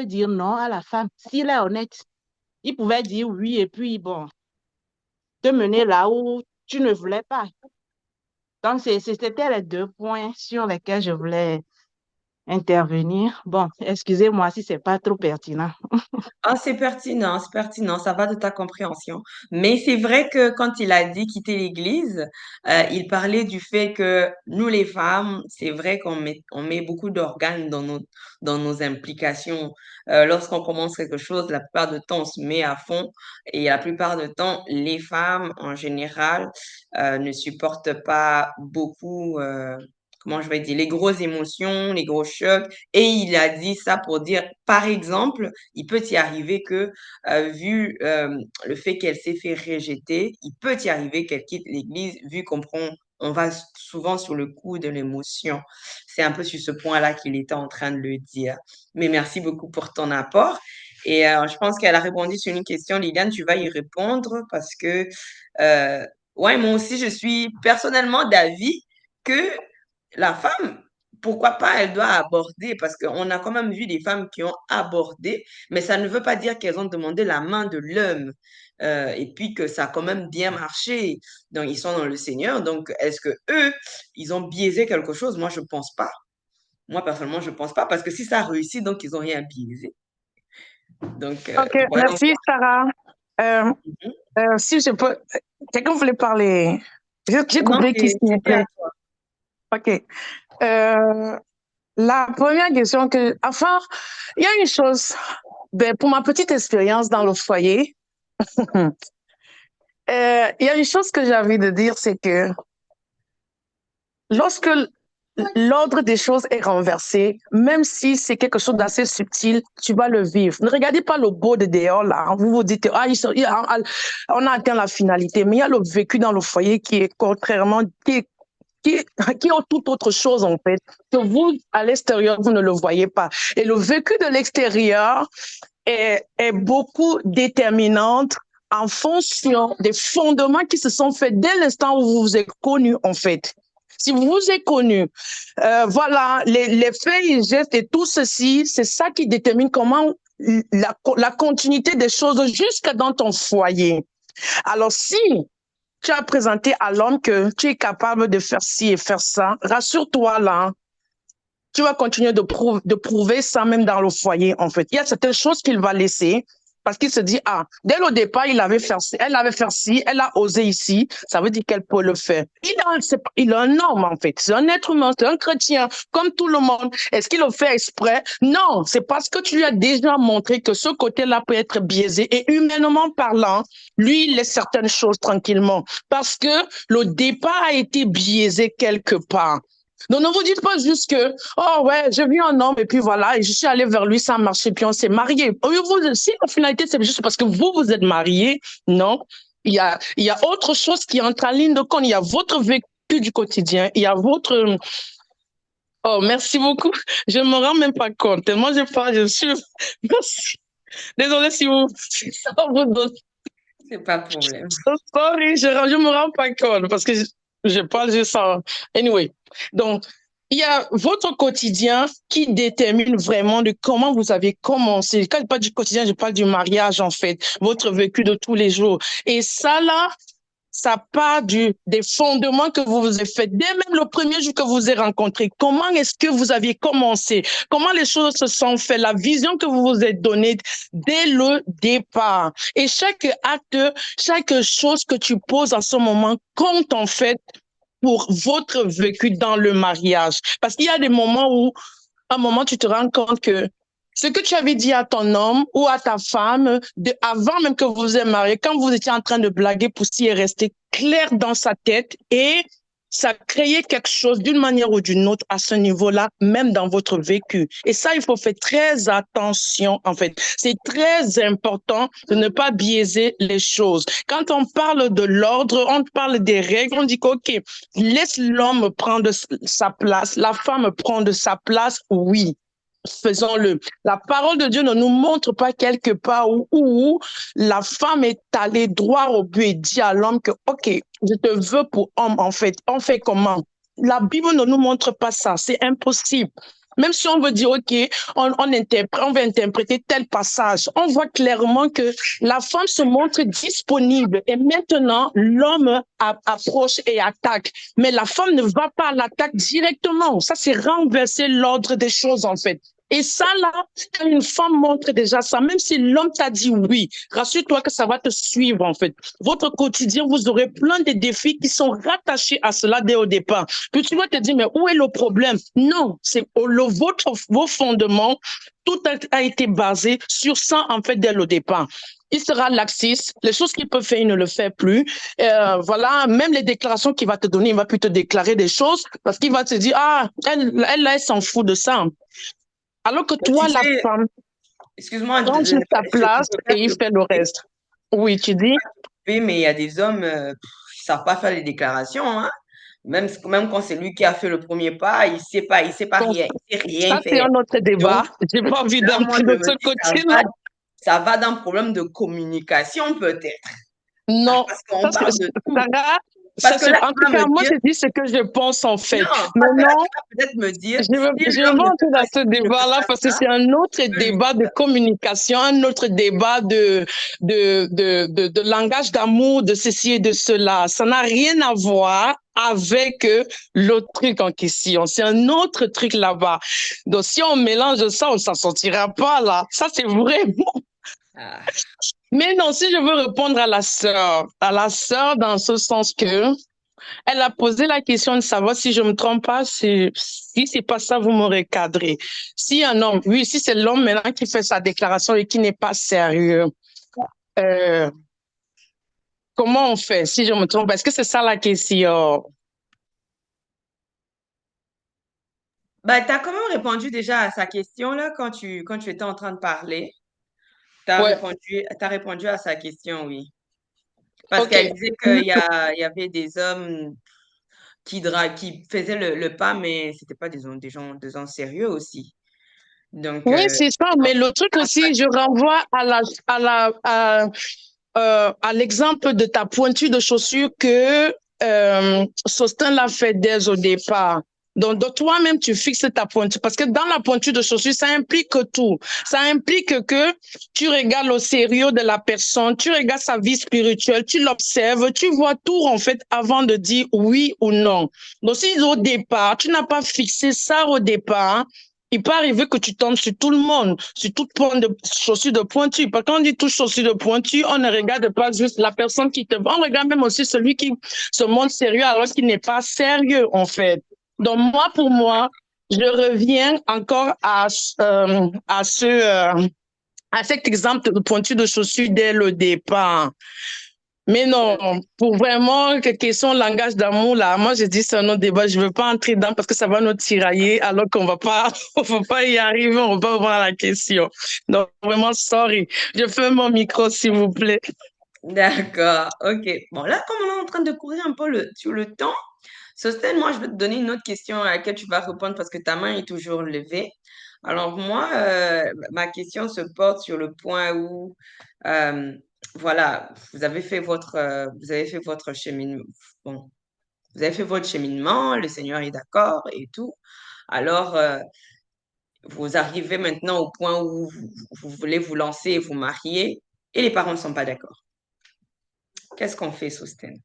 dire non à la femme, s'il est honnête. il pouvait dire oui et puis, bon, te mener là où tu ne voulais pas. Donc, c'était les 2 points sur lesquels je voulais intervenir. Bon, excusez-moi si c'est pas trop pertinent. Ah, c'est pertinent, ça va de ta compréhension. Mais c'est vrai que quand il a dit quitter l'Église, il parlait du fait que nous, les femmes, c'est vrai on met beaucoup d'organes dans nos implications. Lorsqu'on commence quelque chose, la plupart du temps, on se met à fond. Et la plupart du temps, les femmes, en général, ne supportent pas beaucoup, comment je vais dire, les grosses émotions, les gros chocs. Et il a dit ça pour dire, par exemple, il peut y arriver que, vu le fait qu'elle s'est fait rejeter, il peut y arriver qu'elle quitte l'Église, vu on va souvent sur le coup de l'émotion. C'est un peu sur ce point-là qu'il était en train de le dire. Mais merci beaucoup pour ton apport. Et je pense qu'elle a répondu sur une question. Liliane, tu vas y répondre parce que, ouais, moi aussi, je suis personnellement d'avis que la femme, pourquoi pas, elle doit aborder, parce qu'on a quand même vu des femmes qui ont abordé, mais ça ne veut pas dire qu'elles ont demandé la main de l'homme, et puis que ça a quand même bien marché. Donc, ils sont dans le Seigneur. Donc, est-ce que eux, ils ont biaisé quelque chose? Moi, je pense pas. Moi, personnellement, je pense pas, parce que si ça a réussi, donc ils ont rien biaisé. Donc, OK, voyons merci, Sarah. Euh, voir. si je peux, quelqu'un voulait parler. J'ai Non, compris qui s'y c'était à plaît. toi. OK. Euh, la première question enfin, il y a une chose, pour ma petite expérience dans le foyer, il y a une chose que j'ai envie de dire, c'est que lorsque l'ordre des choses est renversé, même si c'est quelque chose d'assez subtil, tu vas le vivre. Ne regardez pas le beau de dehors là. Vous vous dites, on a atteint la finalité, mais il y a le vécu dans le foyer qui est contrairement, qui est tout autre chose en fait, que vous, à l'extérieur, vous ne le voyez pas. Et le vécu de l'extérieur est beaucoup déterminante en fonction des fondements qui se sont faits dès l'instant où vous vous êtes connus en fait. Si vous vous êtes connus, voilà, les faits et gestes et tout ceci, c'est ça qui détermine comment la continuité des choses jusque dans ton foyer. Alors si tu as présenté à l'homme que tu es capable de faire ci et faire ça, rassure-toi là, tu vas continuer de prouver ça même dans le foyer, en fait. Il y a certaines choses qu'il va laisser parce qu'il se dit, ah, dès le départ, elle avait fait ci, elle a osé ici, ça veut dire qu'elle peut le faire. Il est un homme, en fait. C'est un être humain, c'est un chrétien, comme tout le monde. Est-ce qu'il le fait exprès? Non, c'est parce que tu lui as déjà montré que ce côté-là peut être biaisé et humainement parlant, lui, il laisse certaines choses tranquillement parce que le départ a été biaisé quelque part. Donc, ne vous dites pas juste que, oh ouais, j'ai vu un homme et puis voilà, et je suis allée vers lui, ça a marché, puis on s'est mariés. Si la finalité, c'est juste parce que vous êtes mariés, non. Il y a autre chose qui entre en ligne de compte. Il y a votre vécu du quotidien, il y a votre... Oh, merci beaucoup. Je ne me rends même pas compte. Moi, je parle, je suis... Merci. Désolée si vous... C'est pas de problème. Sorry, je me rends pas compte parce que je parle juste ça. Anyway, donc, il y a votre quotidien qui détermine vraiment de comment vous avez commencé. Quand je parle du quotidien, je parle du mariage, en fait, votre vécu de tous les jours. Et ça, là, ça part des fondements que vous vous avez fait dès même le premier jour que vous vous avez rencontrés. Comment est-ce que vous aviez commencé? Comment les choses se sont faites? La vision que vous vous êtes donnée dès le départ. Et chaque acte, chaque chose que tu poses à ce moment compte en fait pour votre vécu dans le mariage. Parce qu'il y a des moments où, à un moment, tu te rends compte que ce que tu avais dit à ton homme ou à ta femme, avant même que vous vous ayez marié, quand vous étiez en train de blaguer, Poussi est resté clair dans sa tête et ça créait quelque chose d'une manière ou d'une autre à ce niveau-là, même dans votre vécu. Et ça, il faut faire très attention, en fait. C'est très important de ne pas biaiser les choses. Quand on parle de l'ordre, on parle des règles, on dit OK, laisse l'homme prendre sa place, la femme prendre sa place, oui. Faisons-le. La parole de Dieu ne nous montre pas quelque part où la femme est allée droit au but et dit à l'homme que, OK, je te veux pour homme, en fait. On fait comment? La Bible ne nous montre pas ça. C'est impossible. Même si on veut dire, OK, on va interpréter tel passage, on voit clairement que la femme se montre disponible et maintenant l'homme approche et attaque. Mais la femme ne va pas à l'attaque directement. Ça, c'est renverser l'ordre des choses, en fait. Et ça, là, quand une femme montre déjà ça, même si l'homme t'a dit oui, rassure-toi que ça va te suivre, en fait. Votre quotidien, vous aurez plein de défis qui sont rattachés à cela dès au départ. Puis tu vas te dire, mais où est le problème? Non, c'est vos fondements, tout a été basé sur ça, en fait, dès le départ. Il sera laxiste, les choses qu'il peut faire, il ne le fait plus. Voilà, même les déclarations qu'il va te donner, il va plus te déclarer des choses parce qu'il va te dire, ah, elle s'en fout de ça. Alors que toi, la femme, excuse-moi, prends juste ta place et il fait le reste. Oui, tu dis? Oui, mais il y a des hommes qui ne savent pas faire les déclarations, hein. Même quand c'est lui qui a fait le premier pas, il sait pas rien, il sait rien Ça, c'est faire. un autre débat. Donc, J'ai pas envie là, moi, d'entrer je de me ce dis, côté-là. ça va d'un problème de communication, peut-être. Non, Parce qu'on parle de tout. Sarah, Parce que là, en tout cas, moi, je dis ce que je pense, en fait. non, parce que Mais là, non, tu vas peut-être me dire, je veux pas entrer dans ce débat-là parce que c'est un autre débat de communication, un autre débat de langage d'amour, de ceci et de cela. Ça n'a rien à voir avec l'autre truc en question. C'est un autre truc là-bas. Donc, si on mélange ça, on s'en sortira pas là. Ça, c'est vraiment... Ah. Mais non, si je veux répondre à la sœur dans ce sens que elle a posé la question de savoir si je me trompe pas, si c'est pas ça, vous m'aurez cadré. Si un homme, oui, si c'est l'homme maintenant qui fait sa déclaration et qui n'est pas sérieux, comment on fait si je me trompe? Est-ce que c'est ça la question? Bah, tu as quand même répondu déjà à sa question là quand tu étais en train de parler. Tu as Ouais. répondu à sa question, oui. Parce Ok. qu'elle disait il y avait des hommes qui faisaient le pas, mais c'était pas des gens sérieux aussi. Donc, Oui, c'est ça. Mais le truc aussi, je renvoie à l'exemple de ta pointure de chaussure que Sostin l'a fait dès au départ. Donc, de toi-même, tu fixes ta pointure. Parce que dans la pointure de chaussure, ça implique tout. Ça implique que tu regardes le sérieux de la personne, tu regardes sa vie spirituelle, tu l'observes, tu vois tout, en fait, avant de dire oui ou non. Donc, si au départ, tu n'as pas fixé ça au départ, il peut arriver que tu tombes sur tout le monde, sur toute pointe de chaussures de pointure. Parce que quand on dit toute chaussure de pointure, on ne regarde pas juste la personne qui te... On regarde même aussi celui qui se montre sérieux alors qu'il n'est pas sérieux, en fait. Donc, pour moi, je reviens encore à cet exemple de pointure de chaussures dès le départ. Mais non, pour vraiment que question langage d'amour, là, moi, je dis c'est un autre débat. Je ne veux pas entrer dedans parce que ça va nous tirailler alors qu'on va pas y arriver, on va pas voir la question. Donc, vraiment, sorry. Je ferme mon micro, s'il vous plaît. d'accord, ok. Bon, là, comme on est en train de courir un peu sur le temps, Sostène, moi, je vais te donner une autre question à laquelle tu vas répondre parce que ta main est toujours levée. Alors, moi, ma question se porte sur le point où, euh, voilà, vous avez fait votre cheminement. Bon, vous avez fait votre cheminement, le Seigneur est d'accord et tout. Alors, vous arrivez maintenant au point où vous voulez vous lancer et vous marier et les parents ne sont pas d'accord. Qu'est-ce qu'on fait, Sostène?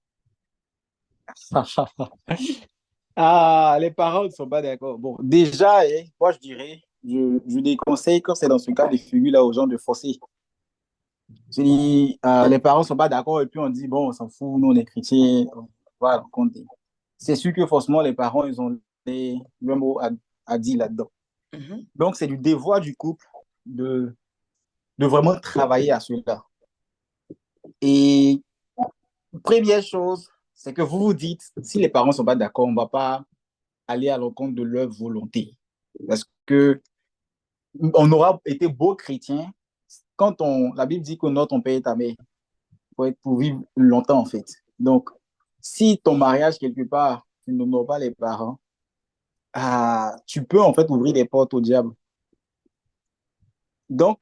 Ah, les parents ne sont pas d'accord. Bon, déjà, moi, je dirais, je déconseille quand c'est dans ce cas de figure-là aux gens de forcer. Si les parents ne sont pas d'accord et puis on dit, bon, on s'en fout, nous, on est chrétiens, on va raconter. C'est sûr que forcément, les parents, ils ont le mot à dire là-dedans. Mhm. Donc, c'est du devoir du couple de, de vraiment travailler à cela. Et première chose, c'est que vous vous dites, si les parents ne sont pas d'accord, on ne va pas aller à l'encontre de leur volonté. Parce que on aura été beau chrétien quand la Bible dit qu'honore ton père et ta mère pour vivre longtemps en fait. Donc, si ton mariage quelque part, tu n'honores pas les parents, tu peux en fait ouvrir des portes au diable. Donc,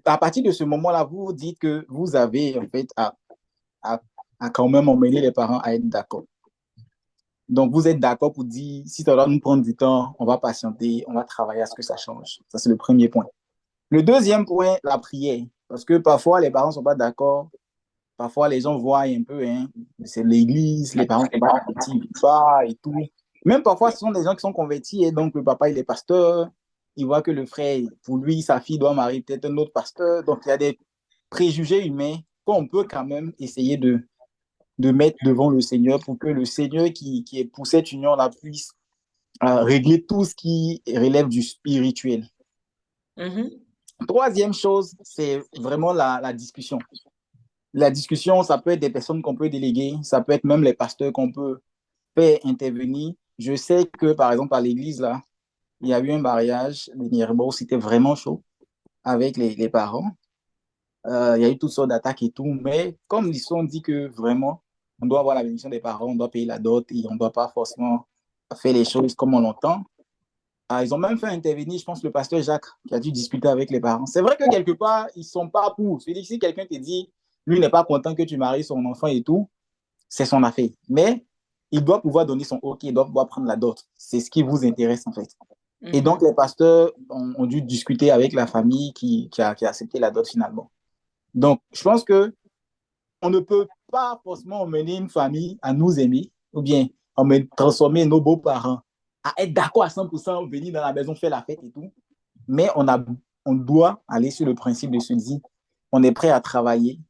à partir de ce moment-là, vous vous dites que vous avez en fait à quand même emmener les parents à être d'accord. Donc, vous êtes d'accord pour dire, si ça doit nous prendre du temps, on va patienter, on va travailler à ce que ça change. Ça, c'est le premier point. Le deuxième point, la prière. Parce que parfois, les parents ne sont pas d'accord. Parfois, les gens voient un peu, hein, c'est l'église, les parents ne sont pas convertis, pas et tout. Même parfois, ce sont des gens qui sont convertis et donc le papa, il est pasteur. Il voit que le frère, pour lui, sa fille doit marier peut-être un autre pasteur. Donc, il y a des préjugés humains qu'on peut quand même essayer de mettre devant le Seigneur pour que le Seigneur qui est pour cette union-là puisse régler tout ce qui relève du spirituel. Troisième chose, c'est vraiment la discussion. La discussion, ça peut être des personnes qu'on peut déléguer, ça peut être même les pasteurs qu'on peut faire intervenir. Je sais que, par exemple, à l'église, là, il y a eu un mariage dernièrement, c'était vraiment chaud avec les parents. Il y a eu toutes sortes d'attaques et tout, mais comme ils sont dit que vraiment, on doit avoir la bénédiction des parents, on doit payer la dot et on ne doit pas forcément faire les choses comme on l'entend. Ils ont même fait intervenir, je pense, le pasteur Jacques, qui a dû discuter avec les parents. C'est vrai que quelque part, ils ne sont pas pour. C'est-à-dire que si quelqu'un te dit, lui n'est pas content que tu maries son enfant et tout, c'est son affaire. Mais il doit pouvoir donner son OK, il doit pouvoir prendre la dot. C'est ce qui vous intéresse, en fait. Et donc, les pasteurs ont dû discuter avec la famille qui a accepté la dot finalement. Donc, je pense que on ne peut pas forcément emmener une famille à nous aimer ou bien transformer nos beaux-parents à être d'accord à 100%, venir dans la maison, faire la fête et tout. Mais on doit aller sur le principe de se dire, on est prêt à travailler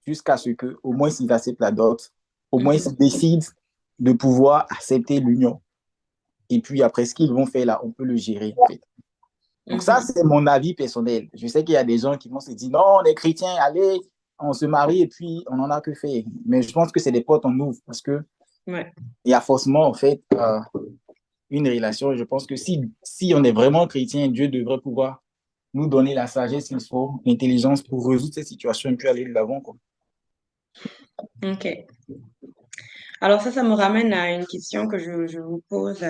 jusqu'à ce qu'au moins s'ils acceptent la dot, au moins s'ils décident de pouvoir accepter l'union. Et puis après, ce qu'ils vont faire là, on peut le gérer en fait. Donc ça, c'est mon avis personnel. Je sais qu'il y a des gens qui vont se dire, non, on est chrétiens, allez, on se marie et puis on n'en a que faire. Mais je pense que c'est des portes en ouvre parce que il y a forcément en fait une relation. Et je pense que si on est vraiment chrétien, Dieu devrait pouvoir nous donner la sagesse qu'il faut, l'intelligence pour résoudre ces situations et puis aller de l'avant, quoi. OK. Alors ça me ramène à une question que je vous pose,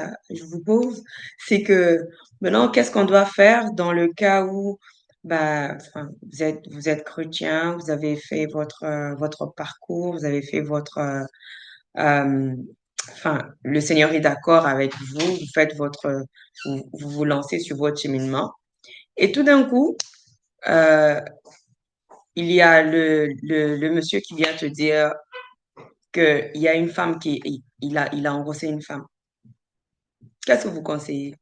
c'est que maintenant, qu'est-ce qu'on doit faire dans le cas où vous êtes chrétien, vous avez fait votre parcours, vous avez fait le Seigneur est d'accord avec vous, vous vous lancez sur votre cheminement, et tout d'un coup, il y a le monsieur qui vient te dire qu'il y a une femme il a engrossé une femme. Qu'est-ce que vous conseillez?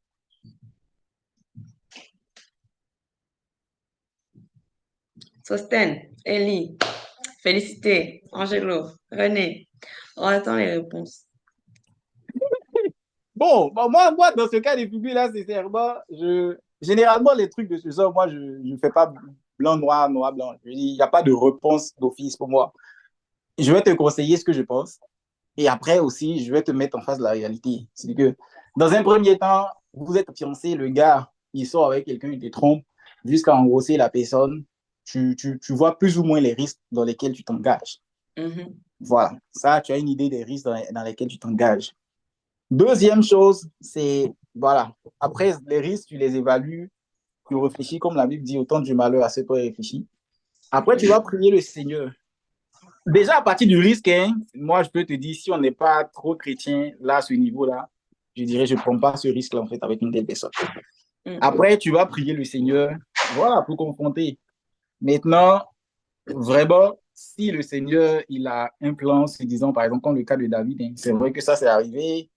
Sostène, Ellie, Félicité, Angelo, René. On attend les réponses. Bon, moi, dans ce cas de figure-là, sincèrement, généralement, les trucs de ce genre, moi, je ne fais pas blanc, noir, noir, blanc. Je dis, il n'y a pas de réponse d'office pour moi. Je vais te conseiller ce que je pense. Et après aussi, je vais te mettre en face de la réalité. C'est que, dans un premier temps, vous êtes fiancé, le gars, il sort avec quelqu'un, il te trompe, jusqu'à engrosser la personne. Tu vois plus ou moins les risques dans lesquels tu t'engages. Voilà. Ça, tu as une idée des risques dans lesquels tu t'engages. Deuxième chose, c'est, voilà, après les risques, tu les évalues, tu réfléchis, comme la Bible dit, autant du malheur à ce que tu réfléchis. Après, tu vas prier le Seigneur. Déjà, à partir du risque, hein, moi, je peux te dire, si on n'est pas trop chrétien, là, à ce niveau-là, je dirais, je ne prends pas ce risque-là, en fait, avec une telle personne. Après, tu vas prier le Seigneur, voilà, pour confronter. Maintenant, vraiment, si le Seigneur, il a un plan, se disant, par exemple, comme le cas de David, hein, c'est vrai que ça, c'est arrivé,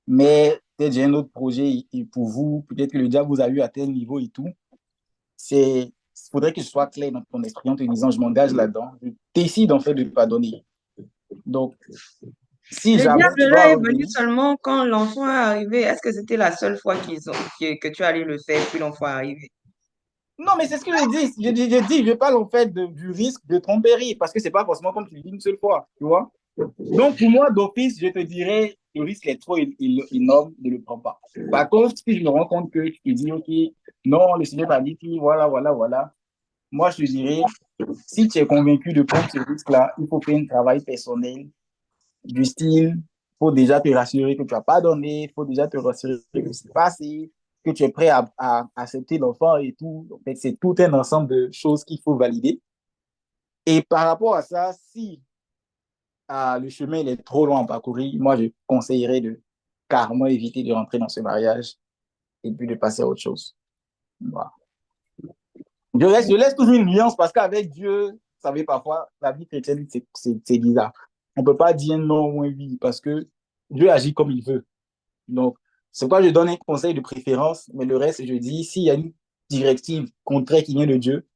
mais peut-être j'ai un autre projet et pour vous, peut-être que le diable vous a eu à tel niveau et tout. Il faudrait que je sois clair dans ton esprit en te disant, je m'engage là-dedans, je décide en fait de pardonner. Donc, si Le jamais tu diable dois là est revenir, venu seulement quand l'enfant est arrivé. Est-ce que c'était la seule fois que tu allais le faire puis l'enfant est arrivé? non, mais c'est ce que je dis. Je parle en fait du risque de tromperie parce que c'est pas forcément comme tu le dis une seule fois, tu vois. Donc, pour moi, d'office, je te dirais, le risque est trop énorme, ne le prends pas. Par contre, si je me rends compte que tu te dis, OK, non, le Seigneur t'a dit, voilà, voilà, voilà. Moi, je te dirais, si tu es convaincu de prendre ce risque-là, il faut faire un travail personnel du style, il faut déjà te rassurer que tu n'as pas donné, il faut déjà te rassurer que c'est passé, que tu es prêt à accepter l'enfant et tout. En fait, c'est tout un ensemble de choses qu'il faut valider. Et par rapport à ça, si le chemin il est trop long à parcourir, moi, je conseillerais carrément éviter de rentrer dans ce mariage et puis de passer à autre chose. Voilà. Je laisse toujours une nuance parce qu'avec Dieu, vous savez, parfois, la vie chrétienne, c'est bizarre. On ne peut pas dire non ou oui parce que Dieu agit comme il veut. Donc, c'est pourquoi je donne un conseil de préférence, mais le reste, je dis, s'il y a une directive contraire qui vient de Dieu,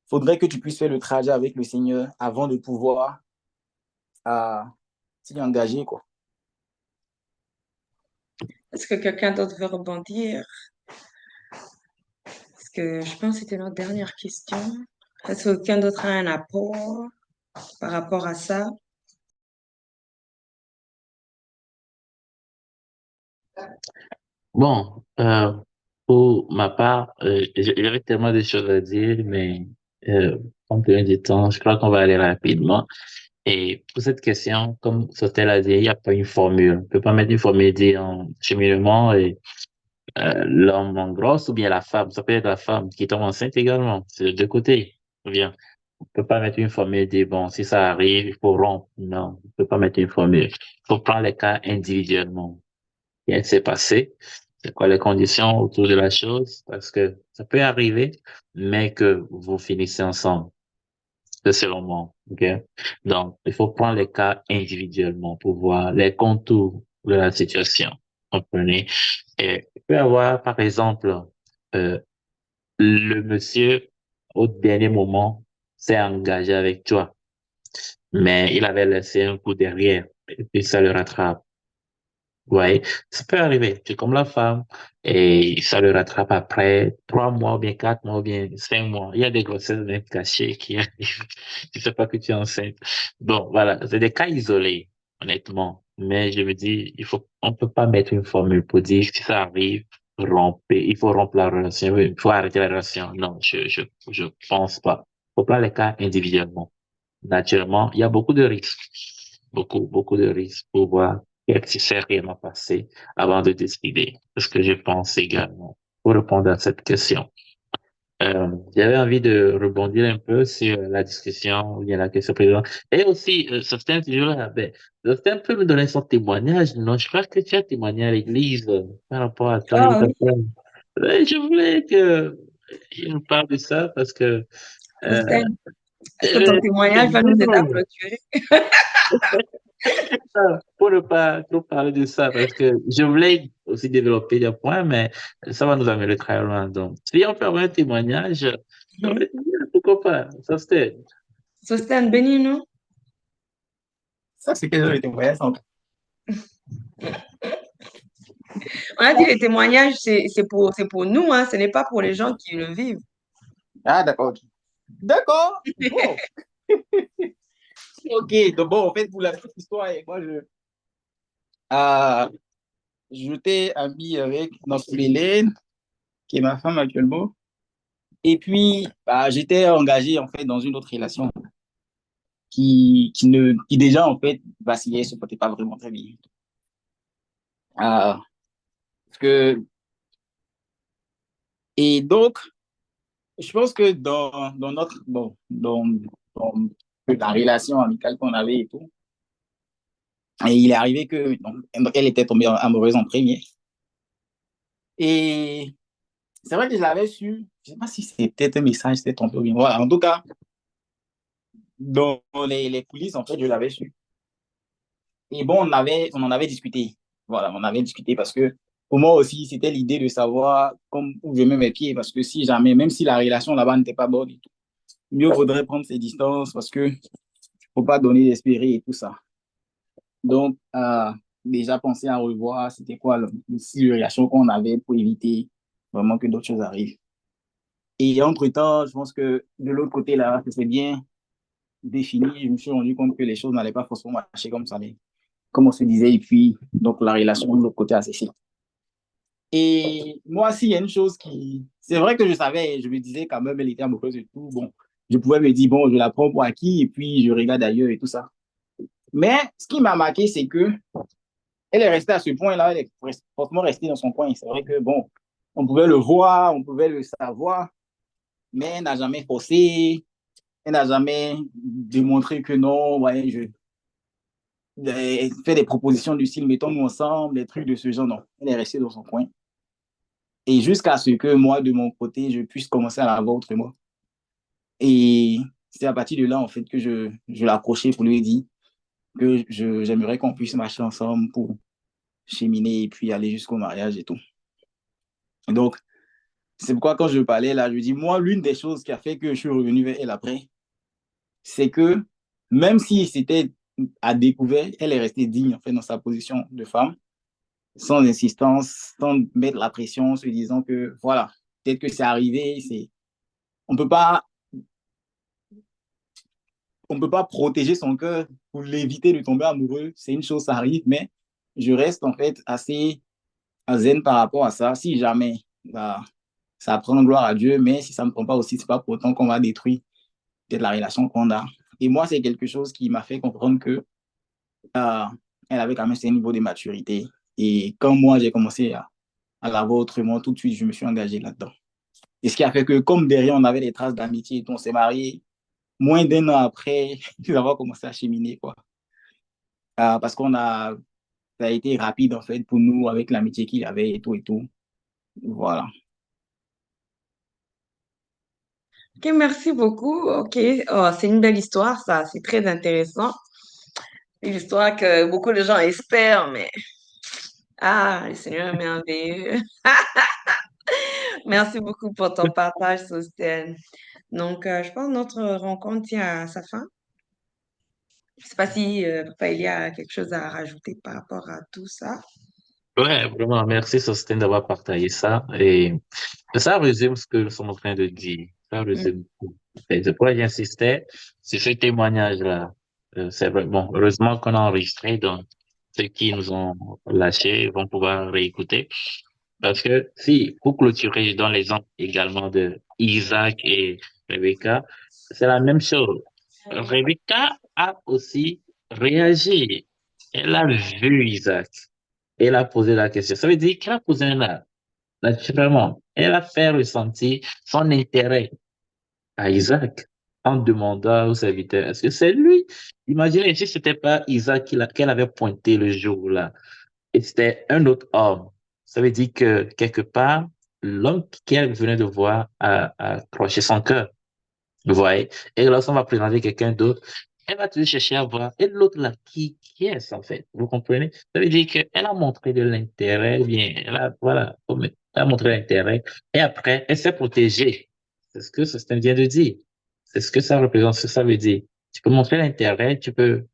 il faudrait que tu puisses faire le trajet avec le Seigneur avant de pouvoir s'y engager, quoi. Est-ce que quelqu'un d'autre veut rebondir? Parce que je pense que c'était notre dernière question. Est-ce que quelqu'un d'autre a un apport par rapport à ça? Bon, pour ma part, j'avais tellement de choses à dire, mais compte tenu du temps, je crois qu'on va aller rapidement. Et pour cette question, comme Sotel a dit, il n'y a pas une formule. On ne peut pas mettre une formule dit en cheminement et l'homme en grosse ou bien la femme. Ça peut être la femme qui tombe enceinte également. C'est de deux côtés. Ou bien, on ne peut pas mettre une formule dit, bon, si ça arrive, il faut rompre. Non, on ne peut pas mettre une formule. Il faut prendre les cas individuellement. Qu'est-ce qui s'est passé? C'est quoi les conditions autour de la chose? Parce que ça peut arriver, mais que vous finissez ensemble. C'est selon moi. OK? Donc, il faut prendre les cas individuellement pour voir les contours de la situation. Comprenez? Et il peut y avoir, par exemple, euh, le monsieur, au dernier moment, s'est engagé avec toi, mais il avait laissé un coup derrière, et puis ça le rattrape. Ouais, ça peut arriver. Tu es comme la femme et ça le rattrape après 3 mois ou bien 4 mois ou bien 5 mois. Il y a des grossesses même cachées qui arrivent. Tu sais pas que tu es enceinte. Bon, voilà. C'est des cas isolés, honnêtement. Mais je me dis, on peut pas mettre une formule pour dire si ça arrive, rompez. Il faut rompre la relation. Il faut arrêter la relation. Non, je pense pas. Faut prendre les cas individuellement. Naturellement, il y a beaucoup de risques. Beaucoup de risques pour voir qu'est-ce qui s'est réellement passé avant de décider. C'est ce que je pense également pour répondre à cette question. J'avais envie de rebondir un peu sur la discussion, il y a la question précédente. Et aussi, Sosten, toujours là, ben, Sosten peut me donner son témoignage. Non, je crois que tu as témoigné à l'église par rapport à toi. Ah oui, Je voulais que il nous parle de ça parce que euh, Hussein, est-ce que ton euh, témoignage va nous aider à clôturer? pour ne pas trop parler de ça, parce que je voulais aussi développer des points, mais ça va nous amener très loin. Donc, si on peut avoir un témoignage, ça va être bien, pourquoi pas? Ça, c'était. Sosten, béni, non? Ça, c'est quelque chose de témoignage. On a dit les témoignages, c'est pour nous, hein, ce n'est pas pour les gens qui le vivent. Ah, d'accord. Ok. D'accord. Bon. Ok. Donc, bon, en fait, pour la petite histoire, moi, j'étais ami avec notre Hélène, qui est ma femme actuellement. Et puis, bah, j'étais engagé, en fait, dans une autre relation qui déjà, en fait, vacillait, se portait pas vraiment très bien. Parce que, et donc, je pense que dans notre, bon, dans la relation amicale qu'on avait et tout, et il est arrivé que, donc elle était tombée amoureuse en premier. Et c'est vrai que je l'avais su, je sais pas si c'était un message, c'était tombé ou bien. Voilà, en tout cas, dans les coulisses, en fait, je l'avais su. Et bon, on en avait discuté. Voilà, on avait discuté parce que pour moi aussi, c'était l'idée de savoir comme, où je mets mes pieds. Parce que si jamais, même si la relation là-bas n'était pas bonne et tout, mieux vaudrait prendre ses distances parce que faut pas donner d'espérer et tout ça. Donc, déjà penser à revoir, c'était quoi le style de relation qu'on avait pour éviter vraiment que d'autres choses arrivent. Et entre-temps, je pense que de l'autre côté, là, c'est bien défini. Je me suis rendu compte que les choses n'allaient pas forcément marcher comme ça, mais comme on se disait, et puis, donc, la relation de l'autre côté a cessé. Et moi, s'il y a une chose qui... C'est vrai que je savais, je me disais quand même, elle était amoureuse et tout. Bon, je pouvais me dire, bon, je la prends pour acquis et puis je regarde ailleurs et tout ça. Mais ce qui m'a marqué, c'est que elle est restée à ce point-là, elle est forcément restée dans son coin. C'est vrai que, bon, on pouvait le voir, on pouvait le savoir, mais elle n'a jamais forcé, elle n'a jamais démontré que non, ouais, fait des propositions du style mettons-nous ensemble, des trucs de ce genre. Non, elle est restée dans son coin. Et jusqu'à ce que moi, de mon côté, je puisse commencer à la voir autrement. Et c'est à partir de là, en fait, que je l'ai approché pour lui dire que j'aimerais qu'on puisse marcher ensemble pour cheminer et puis aller jusqu'au mariage et tout. Donc, c'est pourquoi quand je parlais là, je dis, moi, l'une des choses qui a fait que je suis revenu vers elle après, c'est que même si c'était à découvert, elle est restée digne en fait dans sa position de femme, sans insistance, sans mettre la pression, se disant que voilà, peut-être que c'est arrivé, on peut pas on peut pas protéger son cœur pour l'éviter de tomber amoureux. C'est une chose, ça arrive, mais je reste en fait assez zen par rapport à ça. Si jamais, bah, ça prend gloire à Dieu, mais si ça ne prend pas aussi, c'est pas pour autant qu'on va détruire peut-être la relation qu'on a. Et moi, c'est quelque chose qui m'a fait comprendre que elle avait quand même ce niveau de maturité. Et quand moi, j'ai commencé à la voir autrement, tout de suite, je me suis engagé là-dedans. Et ce qui a fait que, comme derrière, on avait des traces d'amitié et tout, on s'est mariés, moins d'un an après, nous avons commencé à cheminer, quoi. Parce ça a été rapide, en fait, pour nous, avec l'amitié qu'il y avait et tout et tout. Voilà. Ok, merci beaucoup. Ok, oh, c'est une belle histoire, ça. C'est très intéressant. Une histoire que beaucoup de gens espèrent, mais le Seigneur est merveilleux. Merci beaucoup pour ton partage, Sosten. Donc, je pense que notre rencontre tient à sa fin. Je ne sais pas si Papa Elie a quelque chose à rajouter par rapport à tout ça. Ouais, vraiment, merci Sostène d'avoir partagé ça. Et ça résume ce que nous sommes en train de dire. Ça Mm. résume tout. Et c'est pourquoi j'insistais sur ce témoignage-là. C'est vrai. Bon, heureusement qu'on a enregistré, donc ceux qui nous ont lâchés vont pouvoir réécouter. Parce que si, pour clôturer, je donne l'exemple également de Isaac et Rebecca, c'est la même chose. Rebecca a aussi réagi. Elle a vu Isaac. Elle a posé la question. Ça veut dire qu'elle a posé un acte, naturellement. Elle a fait ressentir son intérêt à Isaac en demandant aux serviteurs, est-ce que c'est lui? Imaginez si c'était pas Isaac qu'elle avait pointé le jour-là et c'était un autre homme. Ça veut dire que quelque part, l'homme qu'elle venait de voir a accroché son cœur. Vous voyez? Et lorsqu'on va présenter quelqu'un d'autre, elle va toujours chercher à voir. Et l'autre là, qui est-ce en fait? Vous comprenez? Ça veut dire qu'elle a montré de l'intérêt, ou bien, voilà, elle a montré l'intérêt. Et après, elle s'est protégée. C'est ce que Système vient de dire. C'est ce que ça représente, ce que ça veut dire. Tu peux montrer l'intérêt, tu peux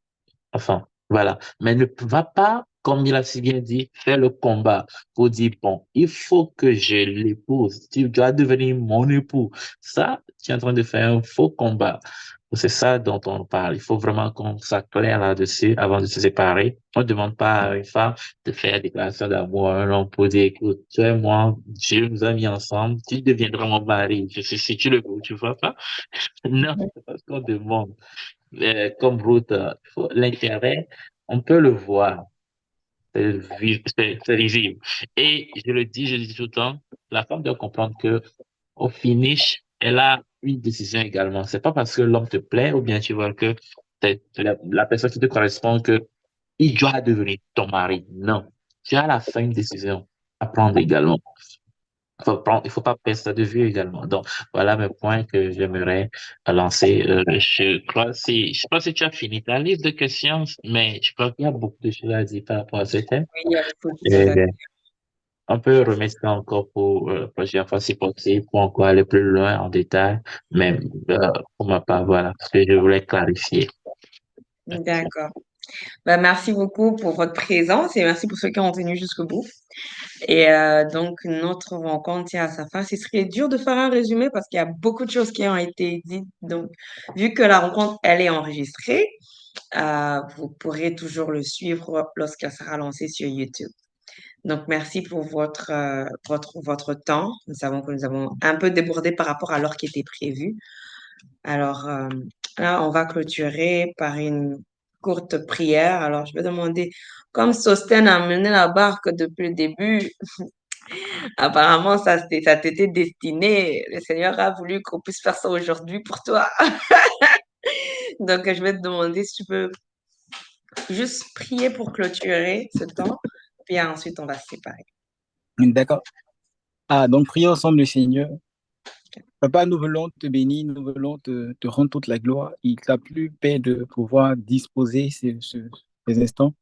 enfin, voilà. Mais ne va pas, comme il a si bien dit, faire le combat pour dire, bon, il faut que je l'épouse. Tu dois devenir mon époux. Ça, tu es en train de faire un faux combat. C'est ça dont on parle. Il faut vraiment qu'on soit clair là-dessus avant de se séparer. On ne demande pas à une femme de faire déclaration d'amour à un homme pour dire, écoute, toi et moi, Dieu nous a mis ensemble, tu deviendras mon mari. Je sais si tu le veux, tu vois pas? Non, c'est pas ce qu'on demande comme route, l'intérêt, on peut le voir, c'est visible. Et je le dis tout le temps, la femme doit comprendre que au finish, elle a une décision également. C'est pas parce que l'homme te plaît ou bien tu vois que c'est la personne qui te correspond que il doit devenir ton mari. Non. Tu as à la fin une décision à prendre également. Il faut pas perdre ça de vue également. Donc, voilà mes points que j'aimerais lancer. Je sais pas si tu as fini ta liste de questions, mais je crois qu'il y a beaucoup de choses à dire par rapport à ce thème. Oui, il y a beaucoup de choses Et à dire. on peut remettre ça encore pour la prochaine fois si possible, pour encore aller plus loin en détail. Mais pour ma part, voilà, ce que je voulais clarifier. D'accord. Ben, merci beaucoup pour votre présence et merci pour ceux qui ont tenu jusqu'au bout. Et donc, notre rencontre tient à sa fin. Ce serait dur de faire un résumé parce qu'il y a beaucoup de choses qui ont été dites. Donc, vu que la rencontre, elle est enregistrée, vous pourrez toujours le suivre lorsqu'elle sera lancée sur YouTube. Donc, merci pour votre temps. Nous savons que nous avons un peu débordé par rapport à l'heure qui était prévue. Alors, là, on va clôturer par une courte prière. Alors, je vais demander, comme Sosten a mené la barque depuis le début, apparemment, ça t'était destiné. Le Seigneur a voulu qu'on puisse faire ça aujourd'hui pour toi. Donc, je vais te demander si tu peux juste prier pour clôturer ce temps, puis ensuite on va se séparer. D'accord. Donc prions ensemble le Seigneur. Papa, nous voulons te bénir, nous voulons te rendre toute la gloire. Il t'a plu, Père, de pouvoir disposer ces instants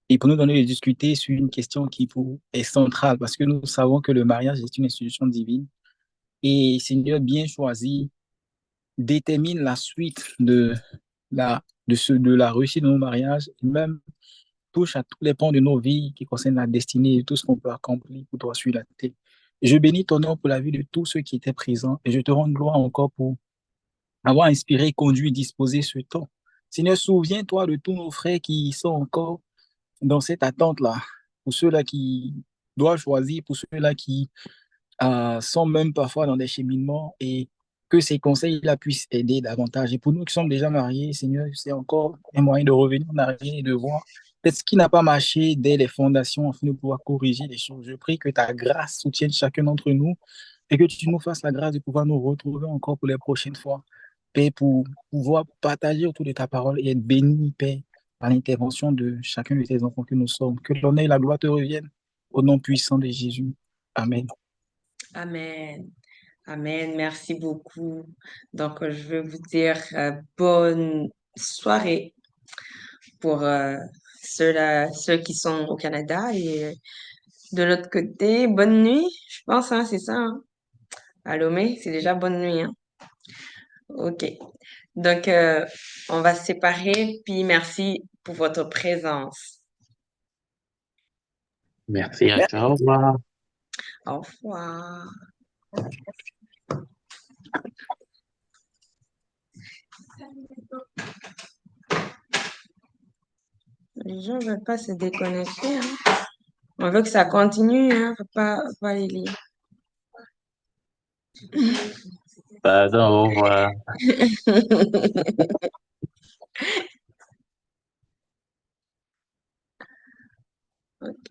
et pour nous donner de discuter sur une question qui est centrale parce que nous savons que le mariage est une institution divine. Et Seigneur, bien choisi, détermine la suite de la réussite de nos mariages et même touche à tous les pans de nos vies qui concernent la destinée et tout ce qu'on peut accomplir pour toi sur la terre. Je bénis ton nom pour la vie de tous ceux qui étaient présents et je te rends gloire encore pour avoir inspiré, conduit, disposé ce temps. Seigneur, souviens-toi de tous nos frères qui sont encore dans cette attente-là, pour ceux-là qui doivent choisir, pour ceux-là qui sont même parfois dans des cheminements et que ces conseils-là puissent aider davantage. Et pour nous qui sommes déjà mariés, Seigneur, c'est encore un moyen de revenir en arrière et de voir peut-être ce qui n'a pas marché dès les fondations afin de pouvoir corriger les choses. Je prie que ta grâce soutienne chacun d'entre nous et que tu nous fasses la grâce de pouvoir nous retrouver encore pour les prochaines fois, Père, pour pouvoir partager autour de ta parole et être béni, Père, par l'intervention de chacun de tes enfants que nous sommes. Que l'honneur et la gloire te reviennent au nom puissant de Jésus. Amen. Amen. Amen. Merci beaucoup. Donc, je veux vous dire bonne soirée pour ceux qui sont au Canada et de l'autre côté, bonne nuit, je pense, hein, c'est ça. Hein? À Lomé, c'est déjà bonne nuit. Hein? OK. Donc, on va se séparer, puis merci pour votre présence. Merci à toi. Au revoir. Au revoir. Les gens ne veulent pas se déconnecter. Hein? On veut que ça continue, hein? Faut pas les lire. Pardon, au revoir. OK.